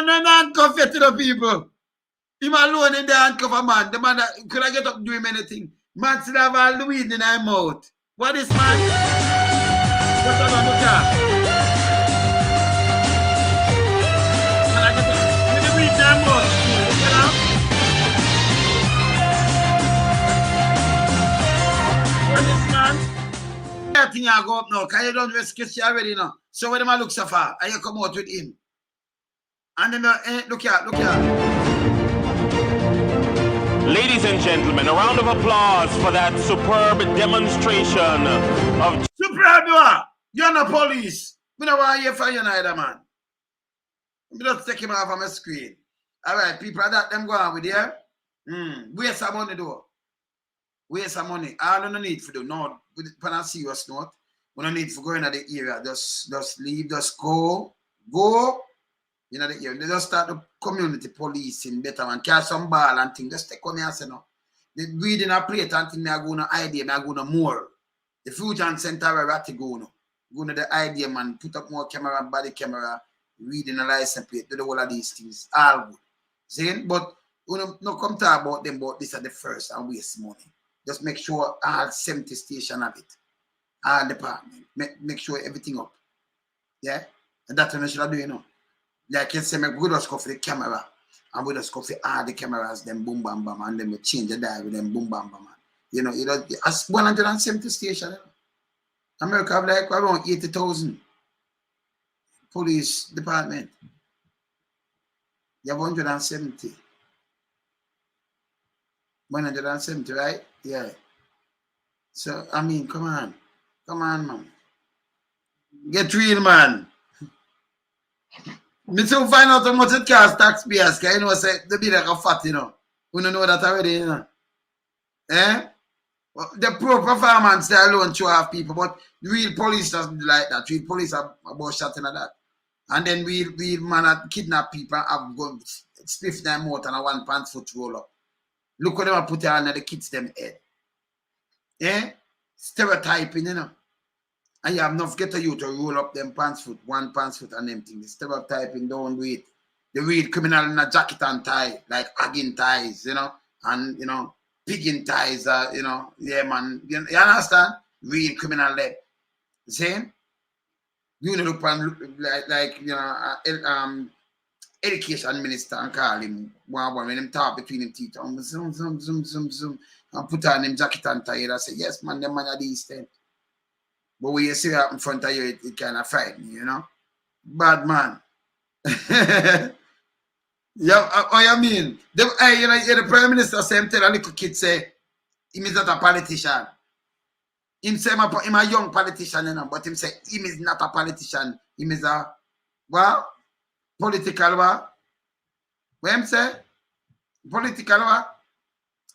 No handcuff to the people. Him alone in the handcuff a man. The man that could I get up doing anything. Man still have all the weed in his mouth. What is man? What's up, look at? Man, I get up with the weed in his mouth. Look at him. What is man? I think I go up now, because you don't rescue you already now. So when I look so far, and you come out with him. And then, look here. Ladies and gentlemen, a round of applause for that superb demonstration of... Superb, you're not police. We don't want to hear from you neither, man. We just take him off of my screen. All right, people that them go on with you. Waste some money, though. Waste some money. All you don't need to do. No, when I see serious note, we don't need to go into the area. Just leave, just go. You know, they just start the community policing better and catch some ball and things. Just take on here, say no. They reading a plate and think I go to idea, I go to more. The fusion center where I go no. Go to the idea, man, put up more camera, body camera, reading a license plate, do the whole of these things. All good. See? But we don't come talk about them, but this are the first and waste money. Just make sure all 70 stations have it. All department. Make sure everything up. Yeah? And that's what we should do, you know. Like you say, we just go for the camera and we just go for all the cameras, then boom, bam, bam, and then we change the dial with them boom, bam, bam. You know, as 170 stations. You know? America have like around 80,000 police department. You have 170. 170, right? Yeah. So, I mean, come on. Come on, man. Get real, man. Me too find out how much it costs taxpayers, because you know, say, the bill like a fat, you know. We don't know that already, you know. Eh? Well, the poor performance, they alone show off people, but real police doesn't like that. Real police are about shouting at that. And then real man that kidnap people have gone spiff them out and a one pants foot roll up. Look what they put on the kids them head. Eh? Stereotyping, you know. And you have enough get you to roll up them pants foot, one pants foot and them things. Stereotyping, don't do it. The real criminal in a jacket and tie, like hagging ties, you know, and, you know, pigging ties, you know, yeah, man. You understand? Real criminal there. See? You know, look like you know, education minister and call him one when him talk between him teeth, zoom, and put on him jacket and tie, and say, yes, man, them man are decent. But when you see that in front of you, it kind of frighten you, you know? Bad man. Yeah, what you mean? You know, the Prime Minister say, tell a little kid, say, he is not a politician. Him say, him a young politician, you know, but him say, he is not a politician. He is a, what? Political what? What him say? Political what?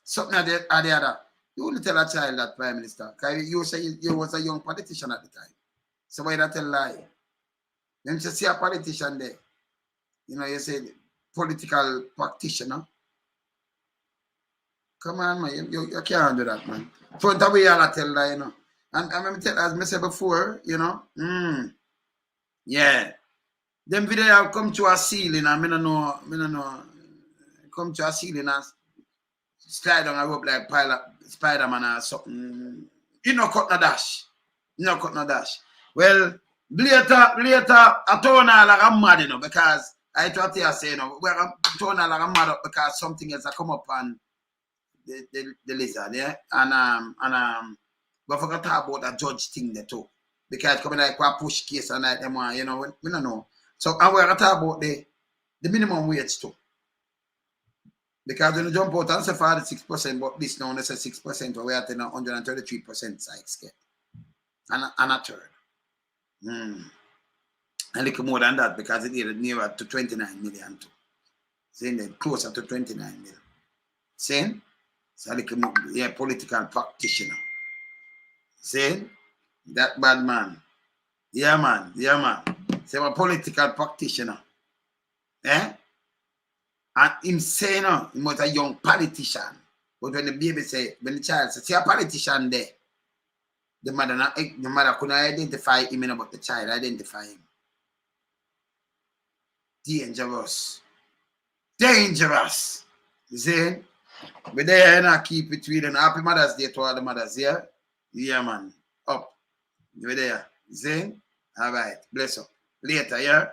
Something at the other. You wouldn't tell a child that, Prime Minister, because you say you was a young politician at the time. So why not tell a lie? Then you see a politician there. You know, you say political practitioner. Come on, man. You can't do that, man. Front of we all tell lie, you know. And I'm tell as I said before, you know. Yeah. Them video have come to a ceiling and I don't know. Come to a ceiling and slide on a rope like Spider-Man or something. You know, cut no dash. No cut no dash. Well, later, I turn all like I'm mad, you know, because I thought you say, you know, we're turn all like I'm mad up because something else has come up on the lizard, yeah? And But I forgot to talk about a judge thing there too. Because coming like a push case and like them one, you know, we don't know. So and we're gonna talk about the minimum wage too. Because when you jump out and say 46%, but this now they say 6%, or we are at 133% size scale. And a third. A little more than that because it is nearer to 29 million too. Saying that closer to 29 million. Saying? So a little more, yeah, political practitioner. Saying? That bad man. Yeah, man. Yeah, man. Say a political practitioner. Eh? And him saying, he was a young politician. But when the baby say, when the child say, see a politician there, the mother couldn't identify him, but the child identify him. Dangerous. Dangerous. You see? But there and I keep it with them. Happy Mother's Day to all the mothers, yeah? Yeah, man. Up. You there? You see? All right. Bless up. Later, yeah?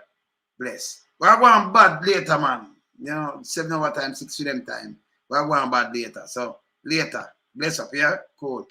Bless. We're going bad later, man. You know, 7 hour time, 6 p.m. time. We're going bad later. So, later. Bless up, yeah? Cool.